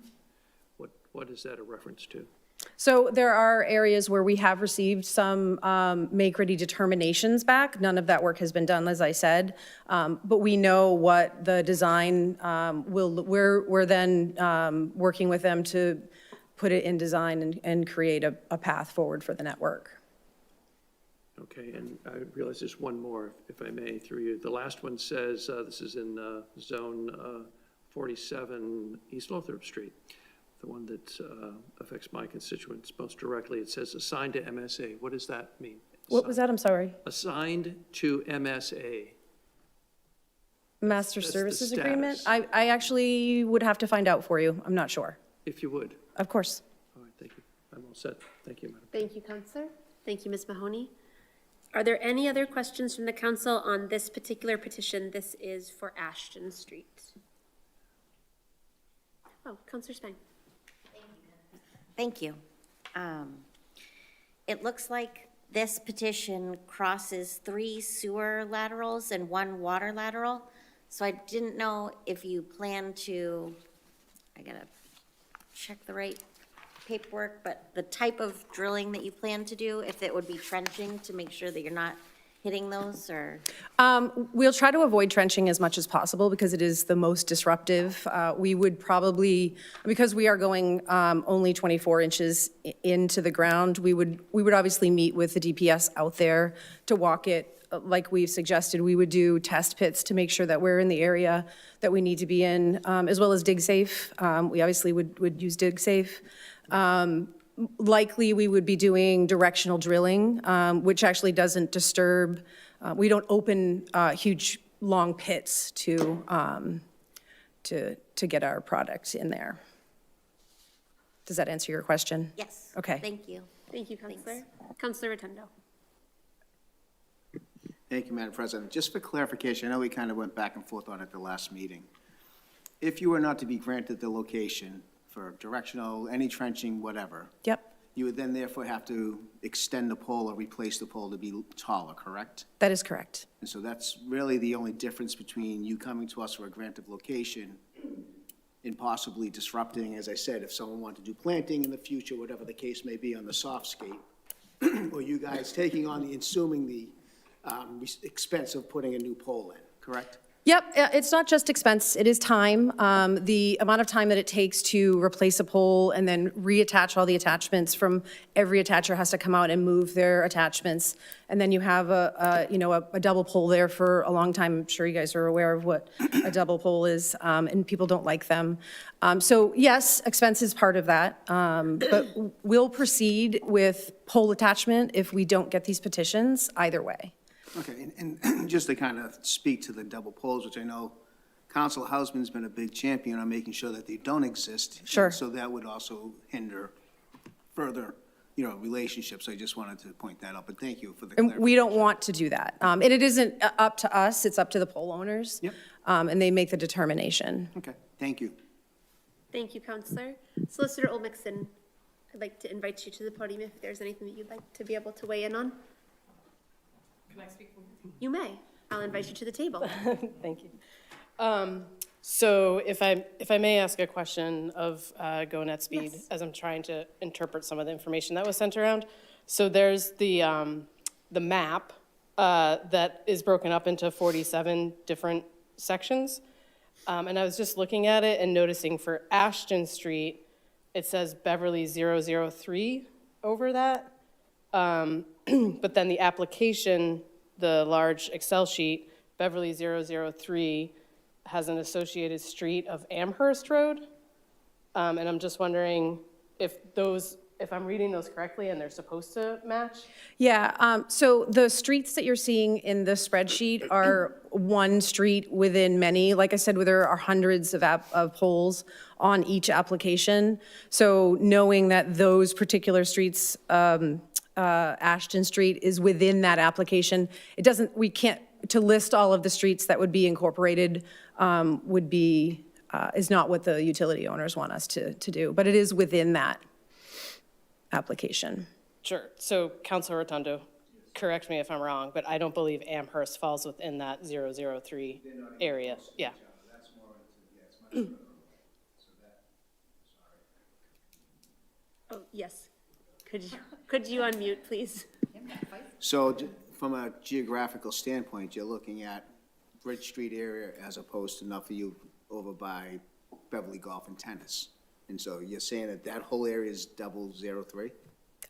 What is that a reference to?
So there are areas where we have received some make-ready determinations back. None of that work has been done, as I said, but we know what the design we're then working with them to put it in design and create a path forward for the network.
Okay, and I realize there's one more, if I may, through you. The last one says, this is in zone 47 East Lothrop Street, the one that affects my constituents most directly. It says assigned to MSA. What does that mean?
What was that? I'm sorry.
Assigned to MSA.
Master
That's the
Services Agreement?
status.
I actually would have to find out for you. I'm not sure.
If you would.
Of course.
All right, thank you. I'm all set. Thank you, Madam.
Thank you, Counselor. Thank you, Ms. Mahoney. Are there any other questions from the council on this particular petition? This is for Ashton Street. Oh, Counselor Spang.
Thank you. It looks like this petition crosses 3 sewer laterals and 1 water lateral. So I didn't know if you plan to, I gotta check the right paperwork, but the type of drilling that you plan to do, if it would be trenching to make sure that you're not hitting those, or?
We'll try to avoid trenching as much as possible because it is the most disruptive. We would probably, because we are going only 24 inches into the ground, we would obviously meet with the DPS out there to walk it. Like we've suggested, we would do test pits to make sure that we're in the area that we need to be in, as well as dig safe. We obviously would use dig safe. Likely, we would be doing directional drilling, which actually doesn't disturb, we don't open huge, long pits to get our product in there. Does that answer your question?
Yes.
Okay.
Thank you.
Thank you, Counselor. Counselor Rotundo.
Thank you, Madam President. Just for clarification, I know we kind of went back and forth on it at the last meeting. If you were not to be granted the location for directional, any trenching, whatever,
Yep,
you would then therefore have to extend the pole or replace the pole to be taller, correct?
that is correct.
And so that's really the only difference between you coming to us for a grant of location and possibly disrupting, as I said, if someone wanted to do planting in the future, whatever the case may be on the soft skate, or you guys taking on assuming the expense of putting a new pole in, correct?
Yep, it's not just expense, it is time. The amount of time that it takes to replace a pole and then reattach all the attachments from, every attacher has to come out and move their attachments. And then you have a double pole there for a long time. I'm sure you guys are aware of what a double pole is, and people don't like them. So yes, expense is part of that, but we'll proceed with pole attachment if we don't get these petitions, either way.
Okay, and just to kind of speak to the double poles, which I know Council Hausman's been a big champion on making sure that they don't exist.
Sure.
So that would also hinder further, relationships. I just wanted to point that out, but thank you for the
And
clarification.
we don't want to do that. And it isn't up to us, it's up to the pole owners.
Yep.
And they make the determination.
Okay, thank you.
Thank you, Counselor. Solicitor Olmixon, I'd like to invite you to the podium if there's anything that you'd like to be able to weigh in on.
Can I speak?
You may. I'll invite you to the table.
Thank you. So if I may ask a question of Go Net Speed,
Yes.
as I'm trying to interpret some of the information that was sent around. So there's the map that is broken up into 47 different sections. And I was just looking at it and noticing for Ashton Street, it says Beverly 003 over that. But then the application, the large Excel sheet, Beverly 003, has an associated street of Amherst Road. And I'm just wondering if I'm reading those correctly and they're supposed to match?
Yeah, so the streets that you're seeing in the spreadsheet are one street within many. Like I said, there are hundreds of poles on each application. So knowing that those particular streets, Ashton Street is within that application, to list all of the streets that would be incorporated is not what the utility owners want us to do, but it is within that application.
Sure. So Councilor Rotundo, correct me if I'm wrong, but I don't believe Amherst falls within that 003 area. Yeah.
Oh, yes. Could you unmute, please?
So from a geographical standpoint, you're looking at Bridge Street area as opposed to Nuffield over by Beverly Golf and Tennis. And so you're saying that that whole area is 003?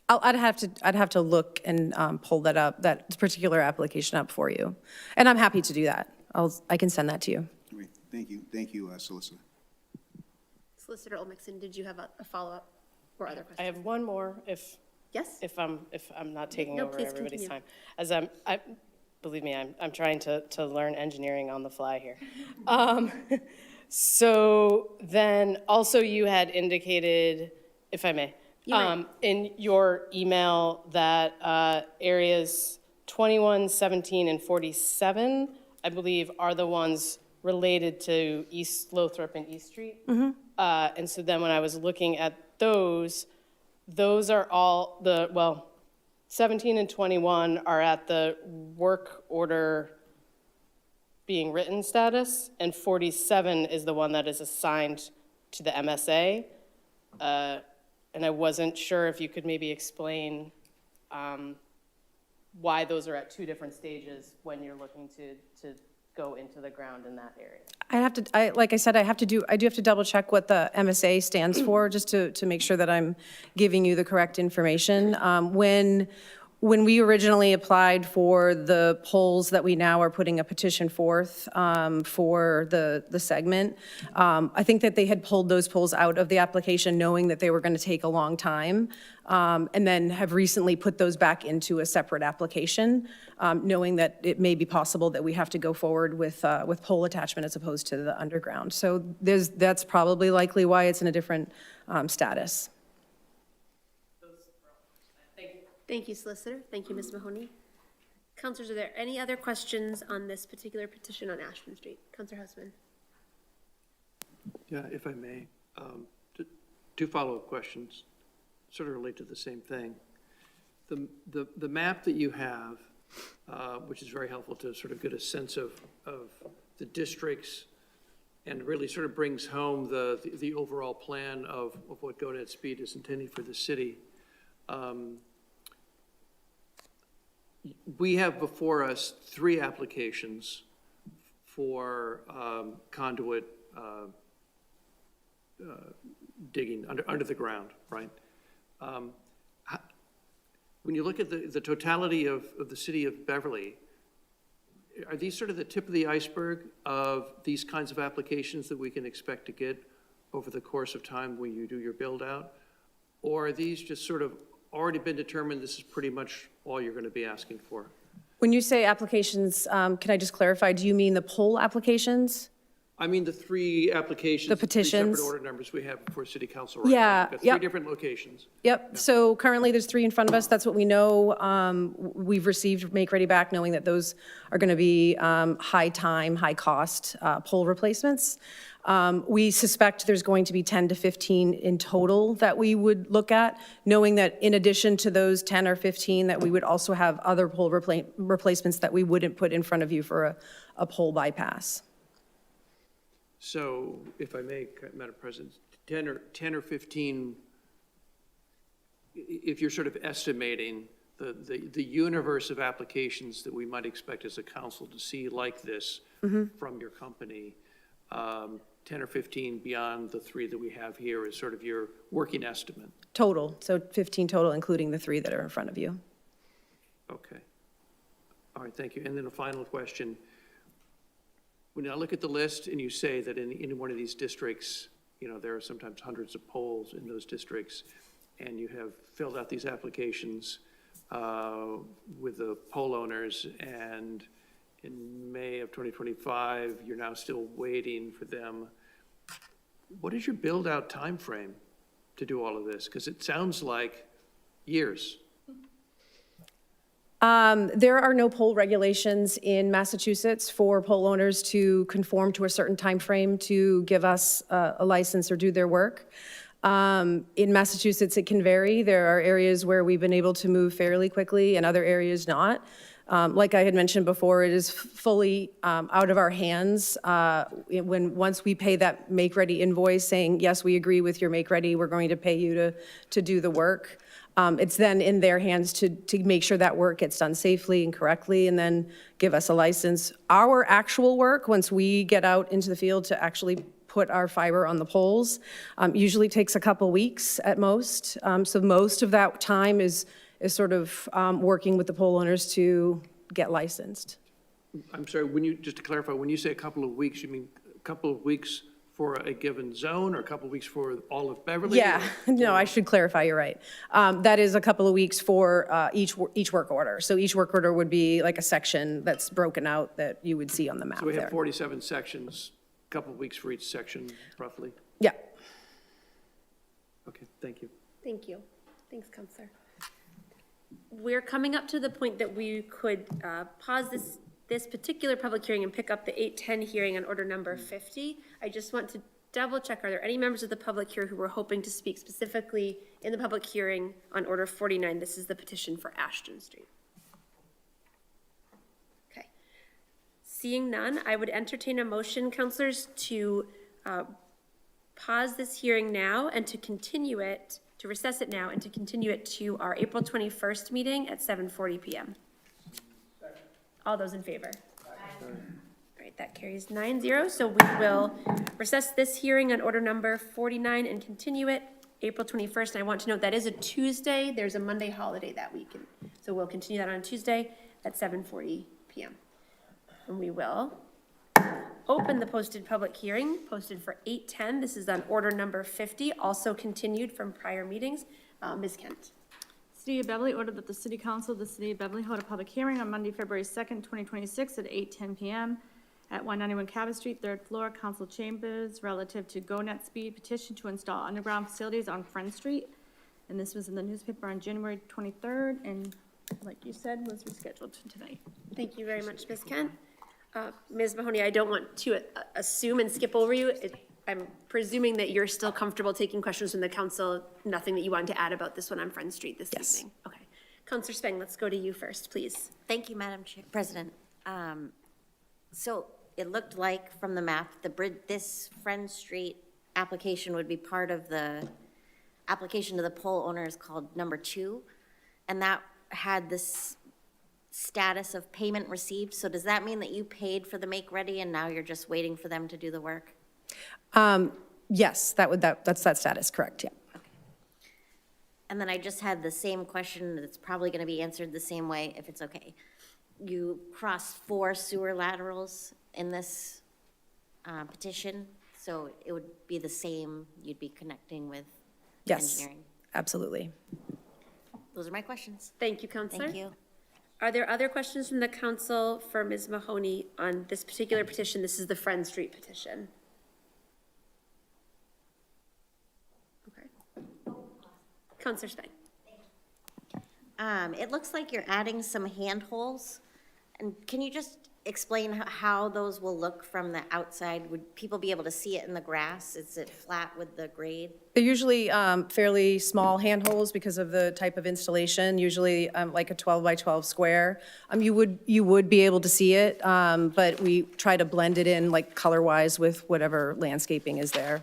I'd have to look and pull that up, that particular application up for you. And I'm happy to do that. I can send that to you.
All right, thank you, Solicitor.
Solicitor Olmixon, did you have a follow-up or other
I
questions?
have one more,
Yes?
if I'm not taking
No,
over
please
everybody's
continue.
time. Believe me, I'm trying to learn engineering on the fly here. So then, also you had indicated, if I may, in your email that areas 21, 17, and 47, I believe, are the ones related to East Lothrop and East Street. And so then when I was looking at those are all 17 and 21 are at the work order being written status, and 47 is the one that is assigned to the MSA. And I wasn't sure if you could maybe explain why those are at two different stages when you're looking to go into the ground in that area.
Like I said, I do have to double check what the MSA stands for, just to make sure that I'm giving you the correct information. When we originally applied for the polls that we now are putting a petition forth for the segment, I think that they had pulled those polls out of the application knowing that they were going to take a long time, and then have recently put those back into a separate application, knowing that it may be possible that we have to go forward with poll attachment as opposed to the underground. So that's probably likely why it's in a different status.
Thank you, Solicitor. Thank you, Ms. Mahoney. Counselors, are there any other questions on this particular petition on Ashton Street? Counselor Houseman.
Yeah, if I may, two follow-up questions, sort of relate to the same thing. The map that you have, which is very helpful to sort of get a sense of the districts, and really sort of brings home the overall plan of what GoNet Speed is intending for the city. We have before us 3 applications for conduit digging under the ground, right? When you look at the totality of the city of Beverly, are these sort of the tip of the iceberg of these kinds of applications that we can expect to get over the course of time when you do your build out? Or are these just sort of already been determined, this is pretty much all you're going to be asking for?
When you say applications, can I just clarify, do you mean the poll applications?
I mean the 3 applications.
The petitions?
3 separate order numbers we have for city council right
Yeah,
now. We've got 3
yep.
different locations.
Yep, so currently there's 3 in front of us, that's what we know. We've received Make Ready Back, knowing that those are gonna be high time, high cost pole replacements. We suspect there's going to be 10 to 15 in total that we would look at, knowing that in addition to those 10 or 15, that we would also have other pole replacements that we wouldn't put in front of you for a pole bypass.
So if I may, Madam President, 10 or 15, if you're sort of estimating the universe of applications that we might expect as a council to see like this from your company, 10 or 15 beyond the 3 that we have here is sort of your working estimate.
Total, so 15 total, including the 3 that are in front of you.
Okay. All right, thank you. And then a final question. When I look at the list and you say that in one of these districts, you know, there are sometimes hundreds of polls in those districts, and you have filled out these applications with the poll owners, and in May of 2025, you're now still waiting for them. What is your build-out timeframe to do all of this? Because it sounds like years.
There are no poll regulations in Massachusetts for poll owners to conform to a certain time frame to give us a license or do their work. In Massachusetts, it can vary. There are areas where we've been able to move fairly quickly and other areas not. Like I had mentioned before, it is fully out of our hands. Once we pay that Make Ready invoice saying, yes, we agree with your Make Ready, we're going to pay you to do the work. It's then in their hands to make sure that work gets done safely and correctly, and then give us a license. Our actual work, once we get out into the field to actually put our fiber on the poles. Usually takes a couple weeks at most. So most of that time is sort of working with the pole owners to get licensed.
I'm sorry, just to clarify, when you say a couple of weeks, you mean a couple of weeks for a given zone or a couple of weeks for all of Beverly?
Yeah, no, I should clarify, you're right. That is a couple of weeks for each work order. So each work order would be like a section that's broken out that you would see on the map
So we have
there.
47 sections, a couple of weeks for each section, roughly?
Yeah.
Okay, thank you.
Thank you. Thanks, Counselor. We're coming up to the point that we could pause this particular public hearing and pick up the 8:10 hearing on order number 50. I just want to double check, are there any members of the public here who were hoping to speak specifically in the public hearing on order 49? This is the petition for Ashton Street. Okay. Seeing none, I would entertain a motion, counselors, to pause this hearing now and to continue it, to recess it now and to continue it to our April 21st meeting at 7:40 p.m. All those in favor? All right, that carries 9-0. So we will recess this hearing on order number 49 and continue it April 21st. And I want to note that is a Tuesday. There's a Monday holiday that week. So we'll continue that on Tuesday at 7:40 p.m. And we will open the posted public hearing, posted for 8:10. This is on order number 50, also continued from prior meetings. Ms. Kent.
City of Beverly ordered that the City Council of the City of Beverly hold a public hearing on Monday, February 2nd, 2026 at 8:10 p.m. at 191 Cabot Street, 3rd floor, Council Chambers, relative to GoNet Speed petition to install underground facilities on Friend Street. And this was in the newspaper on January 23rd, and like you said, was rescheduled tonight.
Thank you very much, Ms. Kent. Ms. Mahoney, I don't want to assume and skip over you. I'm presuming that you're still comfortable taking questions from the council. Nothing that you want to add about this one on Friend Street this evening? Okay. Counselor Spang, let's go to you first, please.
Thank you, Madam President. So it looked like from the map, this Friend Street application would be part of the application to the pole owners called number 2, and that had this status of payment received. So does that mean that you paid for the make ready and now you're just waiting for them to do the work?
Yes, that's that status, correct, yeah.
Okay. And then I just had the same question that's probably going to be answered the same way, if it's okay. You crossed 4 sewer laterals in this petition, so it would be the same, you'd be connecting with
Yes,
engineering.
absolutely.
Those are my questions.
Thank you, Counselor.
Thank you.
Are there other questions from the council for Ms. Mahoney on this particular petition? This is the Friend Street petition. Okay. Counselor Spang.
It looks like you're adding some handholds, and can you just explain how those will look from the outside? Would people be able to see it in the grass? Is it flat with the grade?
They're usually fairly small handholds because of the type of installation, usually like a 12 by 12 square. You would be able to see it, but we try to blend it in like color-wise with whatever landscaping is there.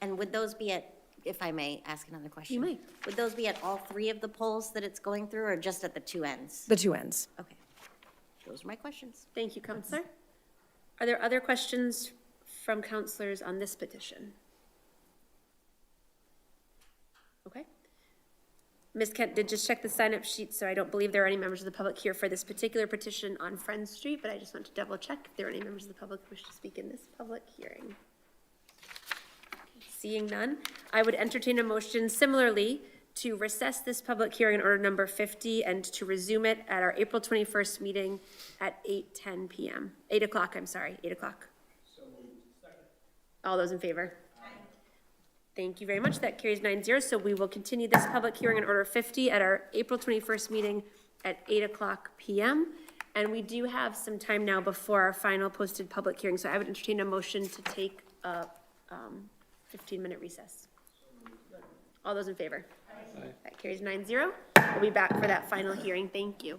And would those be at, if I may ask another question?
You may.
Would those be at all 3 of the poles that it's going through, or just at the 2 ends?
The 2 ends.
Okay. Those are my questions.
Thank you, Counselor. Are there other questions from counselors on this petition? Okay. Ms. Kent did just check the sign-up sheet, so I don't believe there are any members of the public here for this particular petition on Friend Street, but I just want to double check if there are any members of the public who wish to speak in this public hearing. Seeing none, I would entertain a motion similarly to recess this public hearing in order number 50 and to resume it at our April 21st meeting at 8:10 p.m. 8 o'clock, I'm sorry, 8 o'clock. All those in favor? Aye. Thank you very much. That carries 9-0. So we will continue this public hearing in order 50 at our April 21st meeting at 8 o'clock p.m. And we do have some time now before our final posted public hearing. So I would entertain a motion to take a 15-minute recess. All those in favor? Aye. That carries 9-0. We'll be back for that final hearing. Thank you.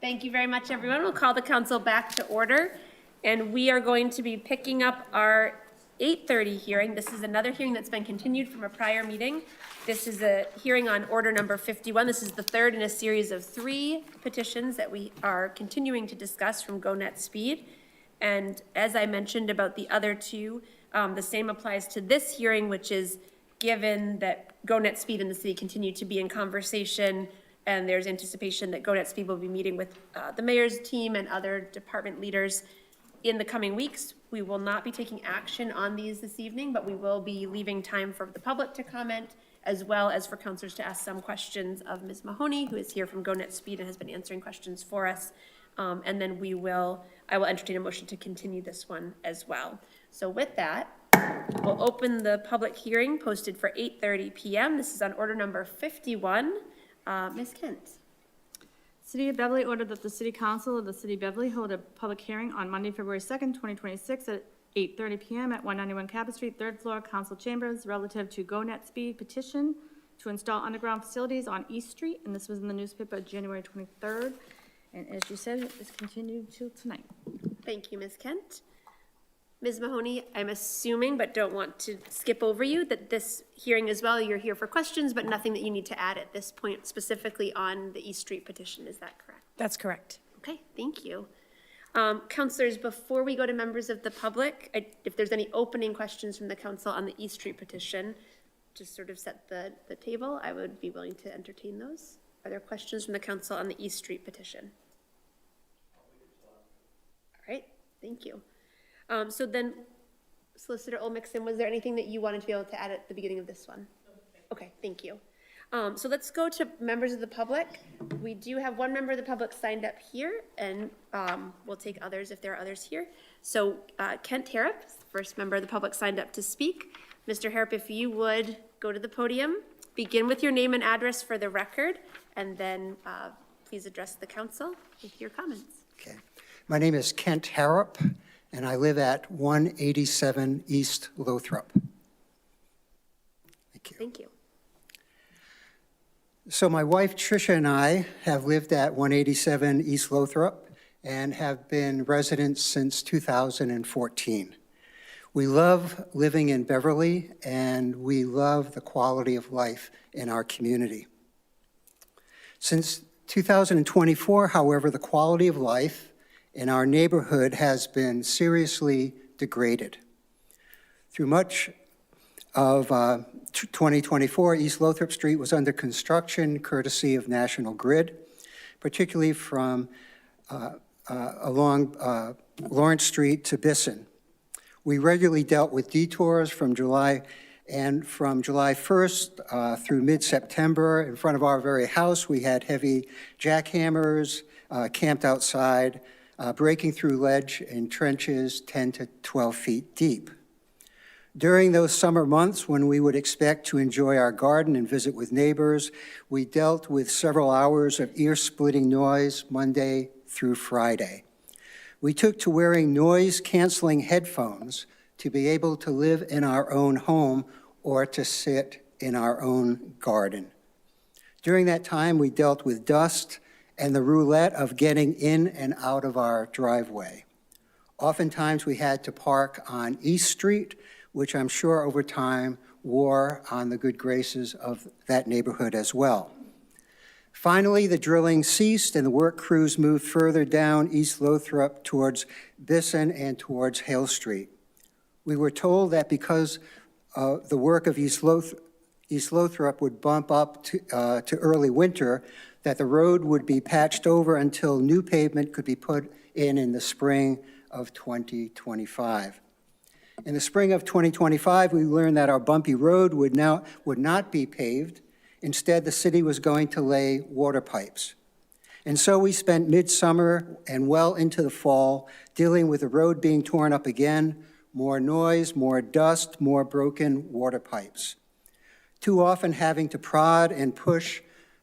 Thank you very much, everyone. We'll call the council back to order, and we are going to be picking up our 8:30 hearing. This is another hearing that's been continued from a prior meeting. This is a hearing on order number 51. This is the third in a series of 3 petitions that we are continuing to discuss from GoNet Speed. And as I mentioned about the other 2, the same applies to this hearing, which is given that GoNet Speed and the city continue to be in conversation, and there's anticipation that GoNet Speed will be meeting with the mayor's team and other department leaders in the coming weeks. We will not be taking action on these this evening, but we will be leaving time for the public to comment, as well as for councilors to ask some questions of Ms. Mahoney, who is here from GoNet Speed and has been answering questions for us. And then I will entertain a motion to continue this one as well. So with that, we'll open the public hearing posted for 8:30 p.m. This is on order number 51. Ms. Kent.
City of Beverly ordered that the City Council of the City of Beverly hold a public hearing on Monday, February 2nd, 2026 at 8:30 p.m. at 191 Cabot Street, 3rd floor, Council Chambers, relative to GoNet Speed petition to install underground facilities on East Street. And this was in the newspaper January 23rd. And as you said, it's continued till tonight.
Thank you, Ms. Kent. Ms. Mahoney, I'm assuming, but don't want to skip over you, that this hearing as well, you're here for questions, but nothing that you need to add at this point specifically on the East Street petition. Is that correct?
That's correct.
Okay, thank you. Councilors, before we go to members of the public, if there's any opening questions from the council on the East Street petition, just sort of set the table, I would be willing to entertain those. Are there questions from the council on the East Street petition? All right, thank you. So then, Solicitor Olmixon, was there anything that you wanted to be able to add at the beginning of this one? Okay, thank you. So let's go to members of the public. We do have one member of the public signed up here, and we'll take others if there are others here. So Kent Harrop, first member of the public signed up to speak. Mr. Harrop, if you would go to the podium, begin with your name and address for the record, and then please address the council with your comments.
Okay. My name is Kent Harrop, and I live at 187 East Lothrop. Thank you.
Thank you.
So my wife Tricia and I have lived at 187 East Lothrop and have been residents since 2014. We love living in Beverly, and we love the quality of life in our community. Since 2024, however, the quality of life in our neighborhood has been seriously degraded. Through much of 2024, East Lothrop Street was under construction courtesy of National Grid, particularly from along Lawrence Street to Bisson. We regularly dealt with detours from July 1st through mid-September. In front of our very house, we had heavy jackhammers camped outside, breaking through ledge in trenches 10 to 12 feet deep. During those summer months when we would expect to enjoy our garden and visit with neighbors, we dealt with several hours of ear-splitting noise Monday through Friday. We took to wearing noise-canceling headphones to be able to live in our own home or to sit in our own garden. During that time, we dealt with dust and the roulette of getting in and out of our driveway. Oftentimes, we had to park on East Street, which I'm sure over time wore on the good graces of that neighborhood as well. Finally, the drilling ceased and the work crews moved further down East Lothrop towards Bisson and towards Hale Street. We were told that because the work of East Lothrop would bump up to early winter, that the road would be patched over until new pavement could be put in the spring of 2025. In the spring of 2025, we learned that our bumpy road would not be paved. Instead, the city was going to lay water pipes. And so we spent midsummer and well into the fall dealing with the road being torn up again, more noise, more dust, more broken water pipes. Too often having to prod and push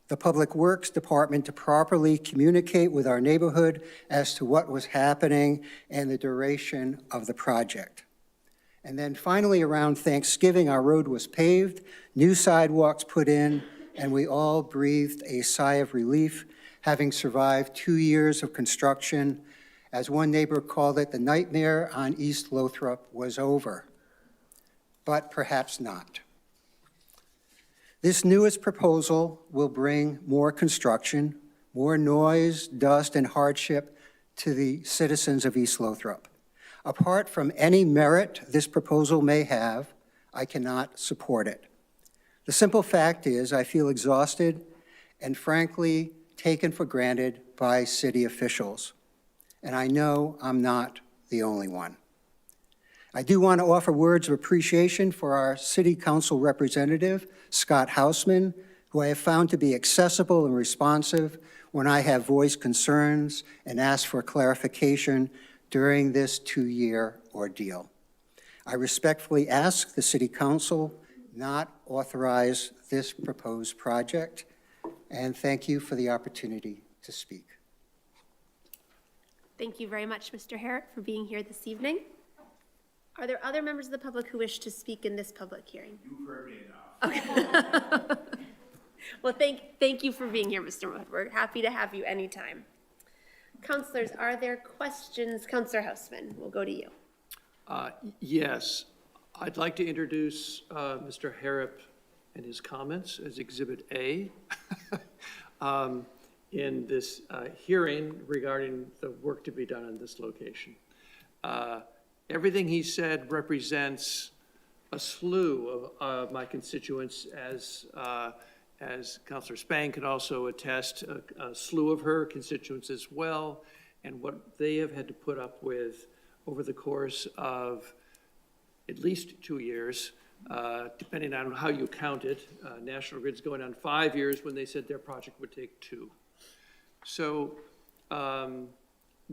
the Public Works Department to properly communicate with our neighborhood as to what was happening and the duration of the project. And then finally, around Thanksgiving, our road was paved, new sidewalks put in, and we all breathed a sigh of relief having survived 2 years of construction. As one neighbor called it, the nightmare on East Lothrop was over, but perhaps not. This newest proposal will bring more construction, more noise, dust, and hardship to the citizens of East Lothrop. Apart from any merit this proposal may have, I cannot support it. The simple fact is I feel exhausted and frankly taken for granted by city officials. And I know I'm not the only one. I do want to offer words of appreciation for our City Council representative, Scott Hausman, who I have found to be accessible and responsive when I have voiced concerns and asked for clarification during this 2-year ordeal. I respectfully ask the City Council not authorize this proposed project, and thank you for the opportunity to speak.
Thank you very much, Mr. Herrick, for being here this evening. Are there other members of the public who wish to speak in this public hearing? You've heard me enough. Okay. Well, thank you for being here, Mr. Wood. We're happy to have you anytime. Councilors, are there questions? Councilor Hausman, we'll go to you.
Yes, I'd like to introduce Mr. Harrop and his comments as Exhibit A in this hearing regarding the work to be done in this location. Everything he said represents a slew of my constituents, as Councilor Spang can also attest, a slew of her constituents as well, and what they have had to put up with over the course of at least 2 years, depending on how you count it. National Grid's going on 5 years when they said their project would take 2. So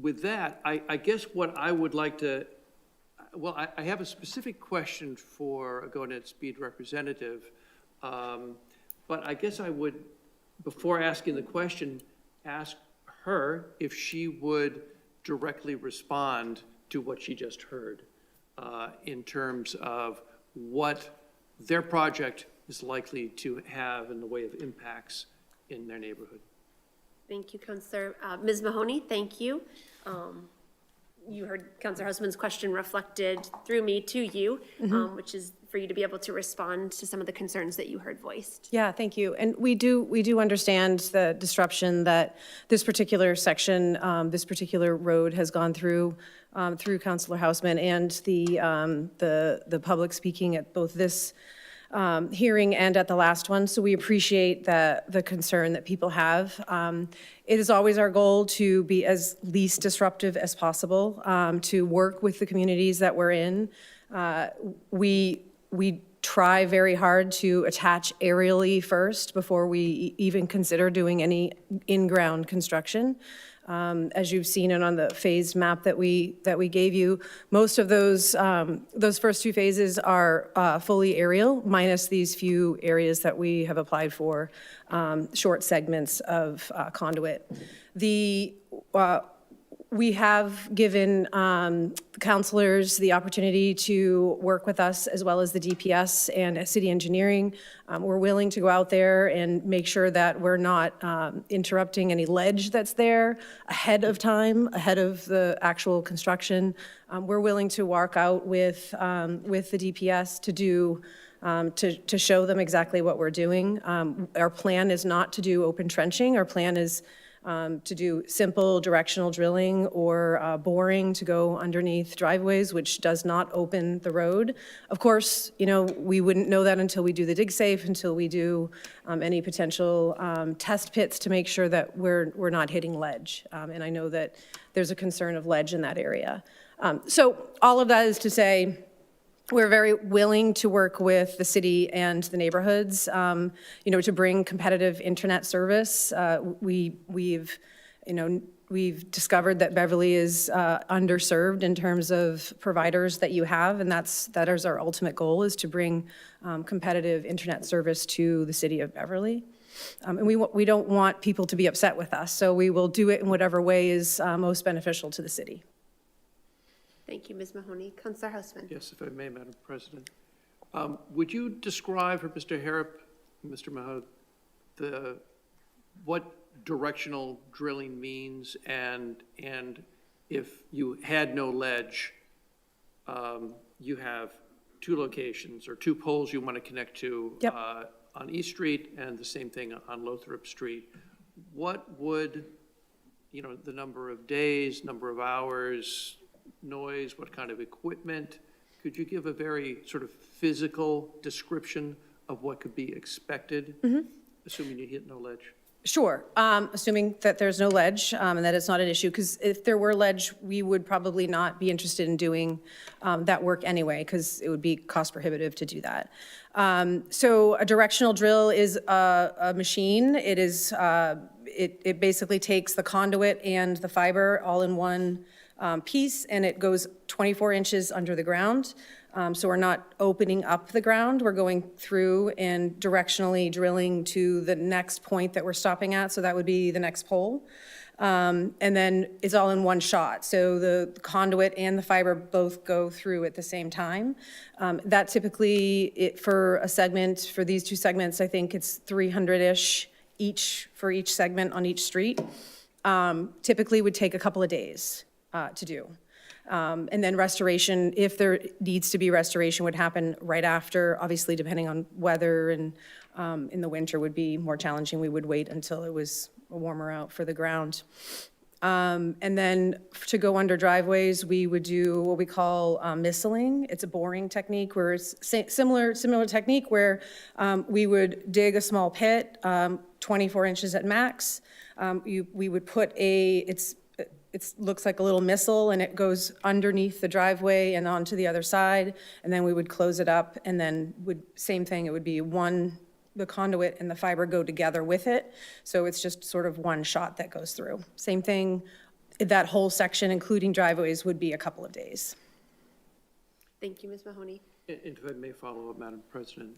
with that, I guess what I would like to, well, I have a specific question for a GoNet Speed representative, but I guess I would, before asking the question, ask her if she would directly respond to what she just heard in terms of what their project is likely to have in the way of impacts in their neighborhood.
Thank you, Councilor. Ms. Mahoney, thank you. You heard Councilor Hausman's question reflected through me to you, which is for you to be able to respond to some of the concerns that you heard voiced.
Yeah, thank you. And we do understand the disruption that this particular section, this particular road has gone through Councilor Hausman and the public speaking at both this hearing and at the last one. So we appreciate the concern that people have. It is always our goal to be as least disruptive as possible, to work with the communities that we're in. We try very hard to attach aerially first before we even consider doing any in-ground construction. As you've seen it on the phased map that we gave you, most of those first 2 phases are fully aerial, minus these few areas that we have applied for, short segments of conduit. We have given counselors the opportunity to work with us as well as the DPS and city engineering. We're willing to go out there and make sure that we're not interrupting any ledge that's there ahead of time, ahead of the actual construction. We're willing to walk out with the DPS to do to show them exactly what we're doing. Our plan is not to do open trenching. Our plan is to do simple directional drilling or boring to go underneath driveways, which does not open the road. Of course, you know, we wouldn't know that until we do the dig safe, until we do any potential test pits to make sure that we're not hitting ledge. And I know that there's a concern of ledge in that area. So all of that is to say, we're very willing to work with the city and the neighborhoods, you know, to bring competitive internet service. We've discovered that Beverly is underserved in terms of providers that you have, and that is our ultimate goal, is to bring competitive internet service to the city of Beverly. And we don't want people to be upset with us, so we will do it in whatever way is most beneficial to the city.
Thank you, Ms. Mahoney. Councilor Hausman.
Yes, if I may, Madam President. Would you describe for Mr. Harrop, Mr. Mahoney, what directional drilling means, and if you had no ledge, you have two locations or two poles you want to connect to
Yep.
On East Street, and the same thing on Lothrop Street. What would, the number of days, number of hours, noise, what kind of equipment? Could you give a very sort of physical description of what could be expected, assuming you hit no ledge?
Sure, assuming that there's no ledge and that it's not an issue, because if there were ledge, we would probably not be interested in doing that work anyway, because it would be cost prohibitive to do that. So a directional drill is a machine. It is, it basically takes the conduit and the fiber all in one piece, and it goes 24 inches under the ground. So we're not opening up the ground, we're going through and directionally drilling to the next point that we're stopping at, so that would be the next pole. And then it's all in one shot, so the conduit and the fiber both go through at the same time. That typically, for a segment, for these two segments, I think it's 300-ish each for each segment on each street. Typically would take a couple of days to do. And then restoration, if there needs to be restoration, would happen right after, obviously depending on weather, and in the winter would be more challenging. We would wait until it was warmer out for the ground. And then to go under driveways, we would do what we call missiling. It's a boring technique where it's similar technique where we would dig a small pit, 24 inches at max. We would put it looks like a little missile, and it goes underneath the driveway and onto the other side, and then we would close it up, and then same thing, it would be the conduit and the fiber go together with it, so it's just sort of one shot that goes through. Same thing, that whole section, including driveways, would be a couple of days.
Thank you, Ms. Mahoney.
And if I may follow up, Madam President,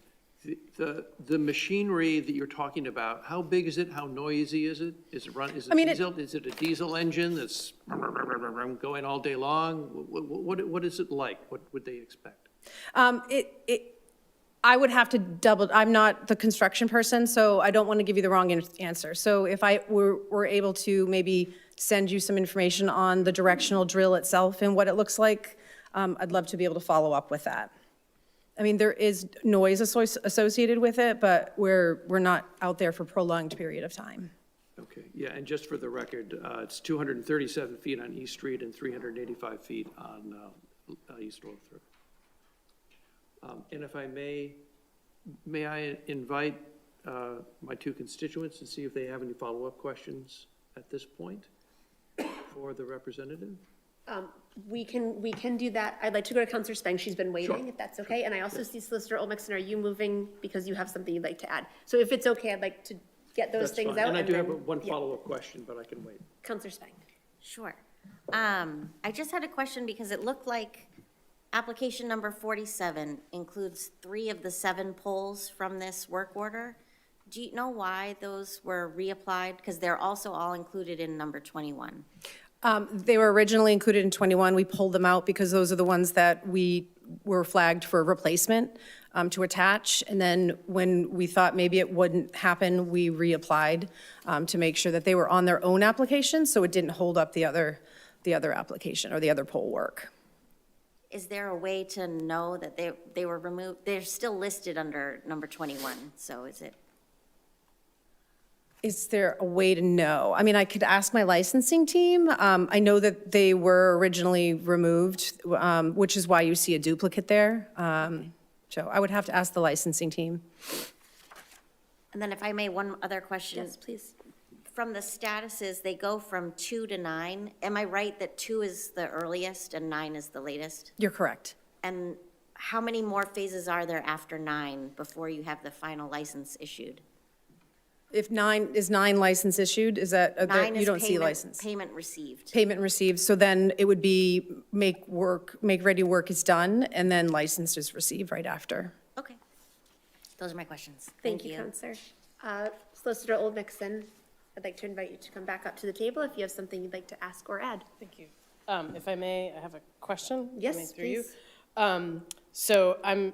the machinery that you're talking about, how big is it? How noisy is it? Is it a diesel engine that's going all day long? What is it like? What would they expect?
I would have to I'm not the construction person, so I don't want to give you the wrong answer. So if I were able to maybe send you some information on the directional drill itself and what it looks like, I'd love to be able to follow up with that. I mean, there is noise associated with it, but we're not out there for a prolonged period of time.
Okay, yeah, and just for the record, it's 237 feet on East Street and 385 feet on East Lothrop. And if I may I invite my two constituents and see if they have any follow-up questions at this point for the representative?
We can do that. I'd like to go to Counselor Spang. She's been waiting,
Sure.
if that's okay. And I also see Solicitor Olmixon. Are you moving because you have something you'd like to add? So if it's okay, I'd like to get those
That's
things
fine.
out.
And I do
then-
have one
yeah.
follow-up question, but I can wait.
Counselor Spang.
Sure. I just had a question because it looked like application number 47 includes 3 of the 7 polls from this work order. Do you know why those were reapplied? Because they're also all included in number 21.
They were originally included in 21. We pulled them out because those are the ones that we were flagged for replacement to attach. And then when we thought maybe it wouldn't happen, we reapplied to make sure that they were on their own application, so it didn't hold up the other application or the other poll work.
Is there a way to know that they were removed? They're still listed under number 21, so is it?
Is there a way to know? I mean, I could ask my licensing team. I know that they were originally removed, which is why you see a duplicate there. So I would have to ask the licensing team.
And then if I may, one other question.
Yes, please.
From the statuses, they go from 2 to 9. Am I right that 2 is the earliest and 9 is the latest?
You're correct.
And how many more phases are there after 9 before you have the final license issued?
If 9 license issued, is that,
9
you
is
don't see license?
payment received.
Payment received, so then it would be make ready work is done, and then license is received right after.
Okay. Those are my questions.
Thank you, Counselor. Solicitor Olmixon, I'd like to invite you to come back up to the table if you have something you'd like to ask or add.
Thank you. If I may, I have a question.
Yes,
coming through you.
please.
So I'm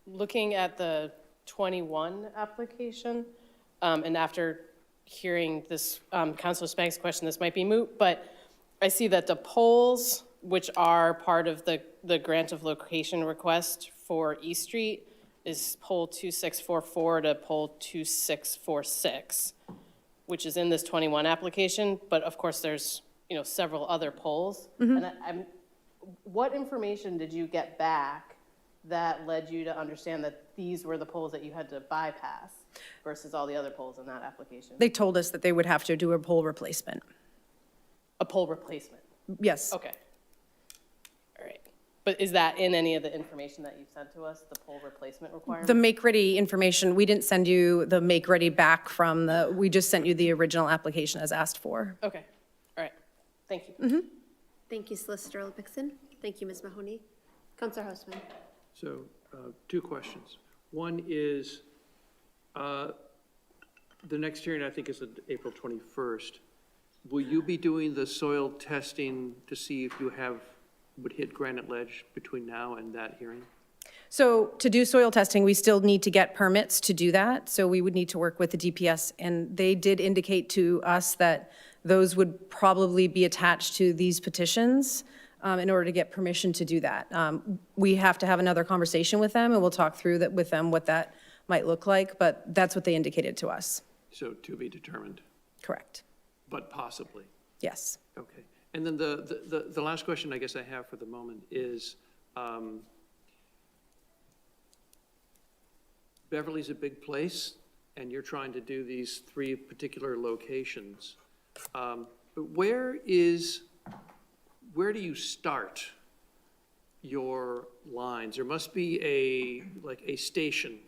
looking at the 21 application, and after hearing this, Counselor Spank's question, this might be moot, but I see that the poles, which are part of the grant of location request for East Street, is pole 2644 to pole 2646, which is in this 21 application, but of course there's, you know, several other poles. And what information did you get back that led you to understand that these were the poles that you had to bypass versus all the other poles in that application?
They told us that they would have to do a pole replacement.
A pole replacement?
Yes.
Okay. All right. But is that in any of the information that you sent to us, the pole replacement requirement?
The make-ready information, we didn't send you the make-ready back from we just sent you the original application as asked for.
Okay. All right. Thank you.
Thank you, Solicitor Lipixon. Thank you, Ms. Mahoney. Counselor Houseman.
So, two questions. One is, the next hearing, I think, is April 21st. Will you be doing the soil testing to see if you would hit granite ledge between now and that hearing?
So to do soil testing, we still need to get permits to do that. So we would need to work with the DPS, and they did indicate to us that those would probably be attached to these petitions in order to get permission to do that. We have to have another conversation with them, and we'll talk through that with them, what that might look like, but that's what they indicated to us.
So to be determined,
Correct.
but possibly.
Yes.
Okay. And then the last question I guess I have for the moment is, Beverly's a big place, and you're trying to do these 3 particular locations. But where do you start your lines? There must be a station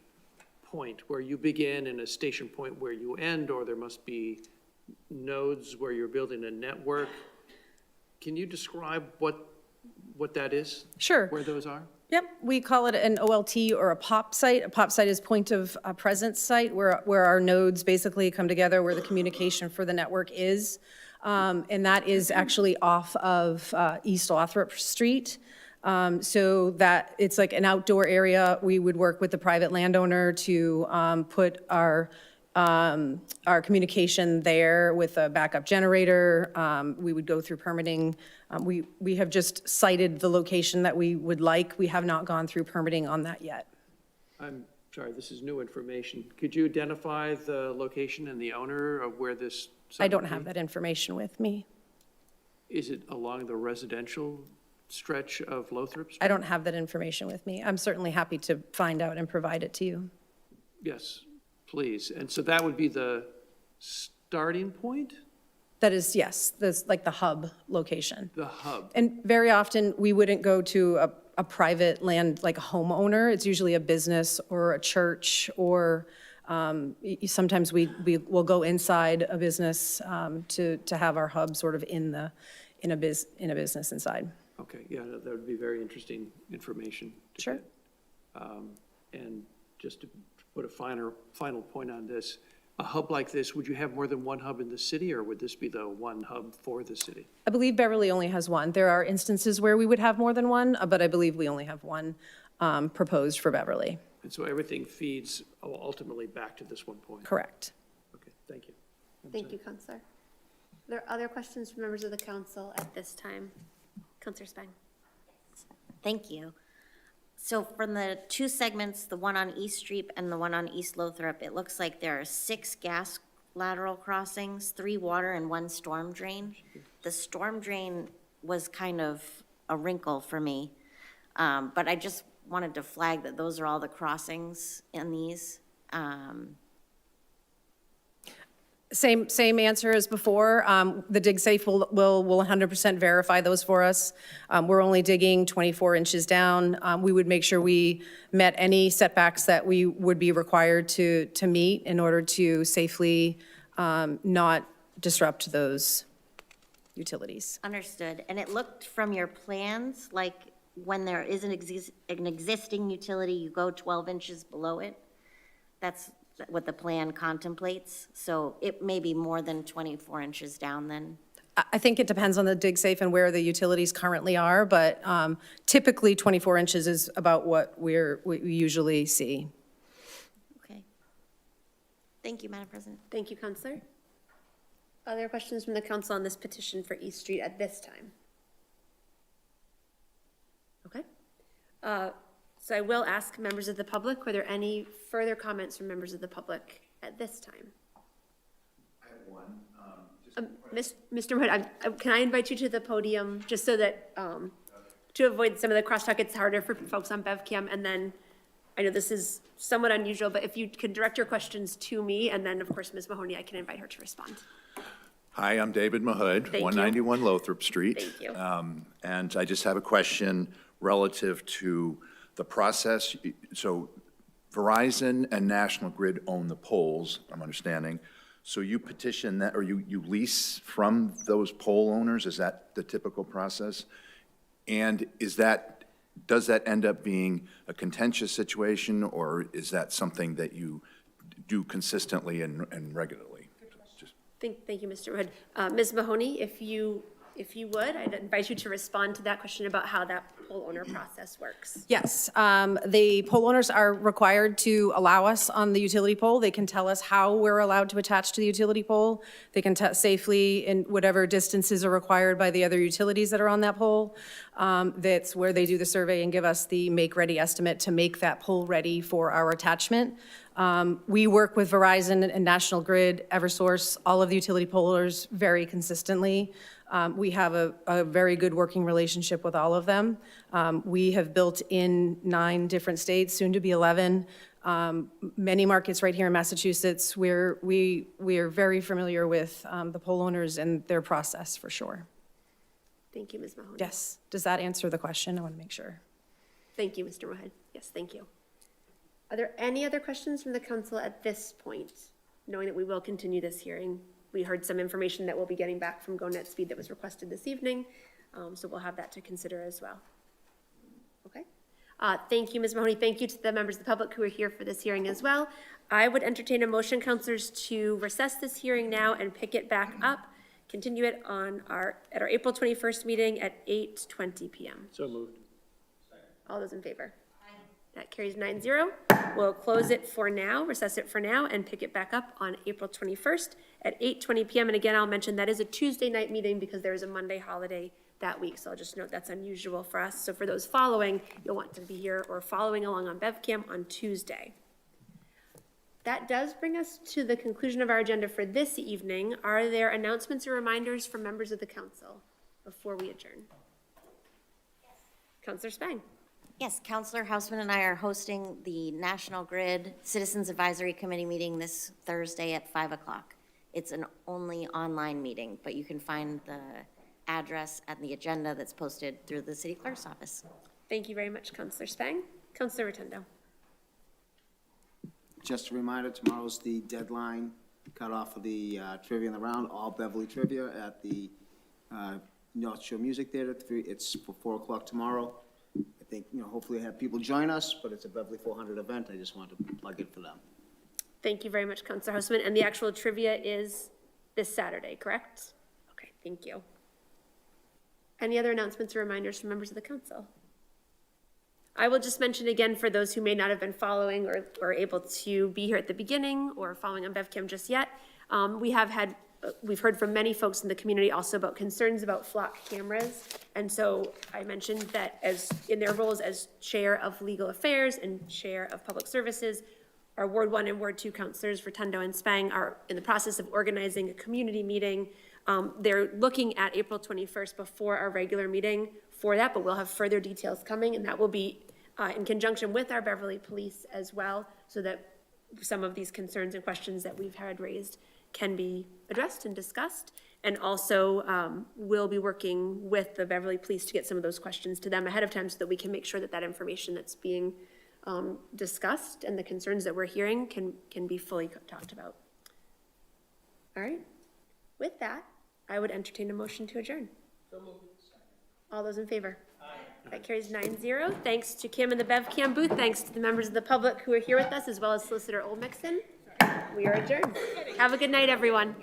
point where you begin and a station point where you end, or there must be nodes where you're building a network. Can you describe what that is?
Sure.
Where those are?
Yep, we call it an OLT or a POP site. A POP site is point of presence site, where our nodes basically come together, where the communication for the network is. And that is actually off of East Lothrop Street. So that, it's like an outdoor area. We would work with the private landowner to put our communication there with a backup generator. We would go through permitting. We have just cited the location that we would like. We have not gone through permitting on that yet.
I'm sorry, this is new information. Could you identify the location and the owner of where this site
I don't
would
have
be?
that information with me.
Is it along the residential stretch of Lothrop Street?
I don't have that information with me. I'm certainly happy to find out and provide it to you.
Yes, please. And so that would be the starting point?
That is, yes, that's like the hub location.
The hub?
And very often, we wouldn't go to a private land, like a homeowner. It's usually a business or a church, or sometimes we will go inside a business to have our hub sort of in a business inside.
Okay, yeah, that would be very interesting information to
Sure.
get. And just to put a final point on this, a hub like this, would you have more than one hub in the city, or would this be the one hub for the city?
I believe Beverly only has one. There are instances where we would have more than one, but I believe we only have one proposed for Beverly.
And so everything feeds ultimately back to this one point?
Correct.
Okay, thank you.
Thank you, Counselor. Are there other questions from members of the council at this time? Counselor Spang.
Thank you. So from the 2 segments, the one on East Street and the one on East Lothrop, it looks like there are 6 gas lateral crossings, 3 water and 1 storm drain. The storm drain was kind of a wrinkle for me, but I just wanted to flag that those are all the crossings in these.
Same answer as before. The dig safe will 100% verify those for us. We're only digging 24 inches down. We would make sure we met any setbacks that we would be required to meet in order to safely not disrupt those utilities.
Understood. And it looked from your plans like when there is an existing utility, you go 12 inches below it. That's what the plan contemplates. So it may be more than 24 inches down then.
I think it depends on the dig safe and where the utilities currently are, but typically 24 inches is about what we usually see.
Okay. Thank you, Madam President.
Thank you, Counselor. Other questions from the council on this petition for East Street at this time? Okay. So I will ask members of the public, were there any further comments from members of the public at this time?
I have one.
Mr. Wood, can I invite you to the podium, just so that, to avoid some of the crosstalk, it's harder for folks on BevCam, and then, I know this is somewhat unusual, but if you could direct your questions to me, and then, of course, Ms. Mahoney, I can invite her to respond.
Hi, I'm David Mahood,
Thank you.
191 Lothrop Street.
Thank you.
And I just have a question relative to the process. So Verizon and National Grid own the poles, I'm understanding. So you petition that, or you lease from those pole owners? Is that the typical process? And does that end up being a contentious situation, or is that something that you do consistently and regularly?
Thank you, Mr. Wood. Ms. Mahoney, if you would, I'd invite you to respond to that question about how that pole owner process works.
Yes, the pole owners are required to allow us on the utility pole. They can tell us how we're allowed to attach to the utility pole. They can safely in whatever distances are required by the other utilities that are on that pole. That's where they do the survey and give us the make-ready estimate to make that pole ready for our attachment. We work with Verizon and National Grid, Eversource, all of the utility pole owners very consistently. We have a very good working relationship with all of them. We have built in 9 different states, soon to be 11. Many markets right here in Massachusetts. We are very familiar with the pole owners and their process for sure.
Thank you, Ms. Mahoney.
Yes. Does that answer the question? I want to make sure.
Thank you, Mr. Moorhead. Yes, thank you. Are there any other questions from the council at this point, knowing that we will continue this hearing? We heard some information that we'll be getting back from GoNet Speed that was requested this evening, so we'll have that to consider as well. Okay. Thank you, Ms. Mahoney. Thank you to the members of the public who are here for this hearing as well. I would entertain a motion, councilors, to recess this hearing now and pick it back up, continue it at our April 21st meeting at 8:20 p.m.
So moved.
All those in favor? That carries 9-0. We'll close it for now, recess it for now, and pick it back up on April 21st at 8:20 p.m. And again, I'll mention that is a Tuesday night meeting because there is a Monday holiday that week. So I'll just note that's unusual for us. So for those following, you'll want to be here or following along on BevCam on Tuesday. That does bring us to the conclusion of our agenda for this evening. Are there announcements or reminders from members of the council before we adjourn? Yes. Councilor Spang.
Yes, Councilor Houseman and I are hosting the National Grid Citizens Advisory Committee meeting this Thursday at 5 o'clock. It's an only online meeting, but you can find the address and the agenda that's posted through the city clerk's office.
Thank you very much, Councilor Spang. Councilor Rotundo.
Just a reminder, tomorrow's the deadline cutoff of the trivia in the round, all Beverly trivia at the North Shore Music Theater. It's for 4 o'clock tomorrow. I think, hopefully have people join us, but it's a Beverly 400 event. I just wanted to plug it for them.
Thank you very much, Councilor Houseman. And the actual trivia is this Saturday, correct? Okay, thank you. Any other announcements or reminders from members of the council? I will just mention again for those who may not have been following or able to be here at the beginning or following on BevCam just yet. We've heard from many folks in the community also about concerns about flock cameras. And so I mentioned that as in their roles as chair of legal affairs and chair of public services, our Ward 1 and Ward 2 councilors, Rotundo and Spang, are in the process of organizing a community meeting. They're looking at April 21st before our regular meeting for that, but we'll have further details coming, and that will be in conjunction with our Beverly Police as well, so that some of these concerns and questions that we've had raised can be addressed and discussed. And also we'll be working with the Beverly Police to get some of those questions to them ahead of time so that we can make sure that that information that's being discussed and the concerns that we're hearing can be fully talked about. All right. With that, I would entertain a motion to adjourn. So moved. All those in favor? Aye. That carries 9-0. Thanks to Kim in the BevCam booth. Thanks to the members of the public who are here with us, as well as Solicitor Olmixon. We are adjourned. Have a good night, everyone.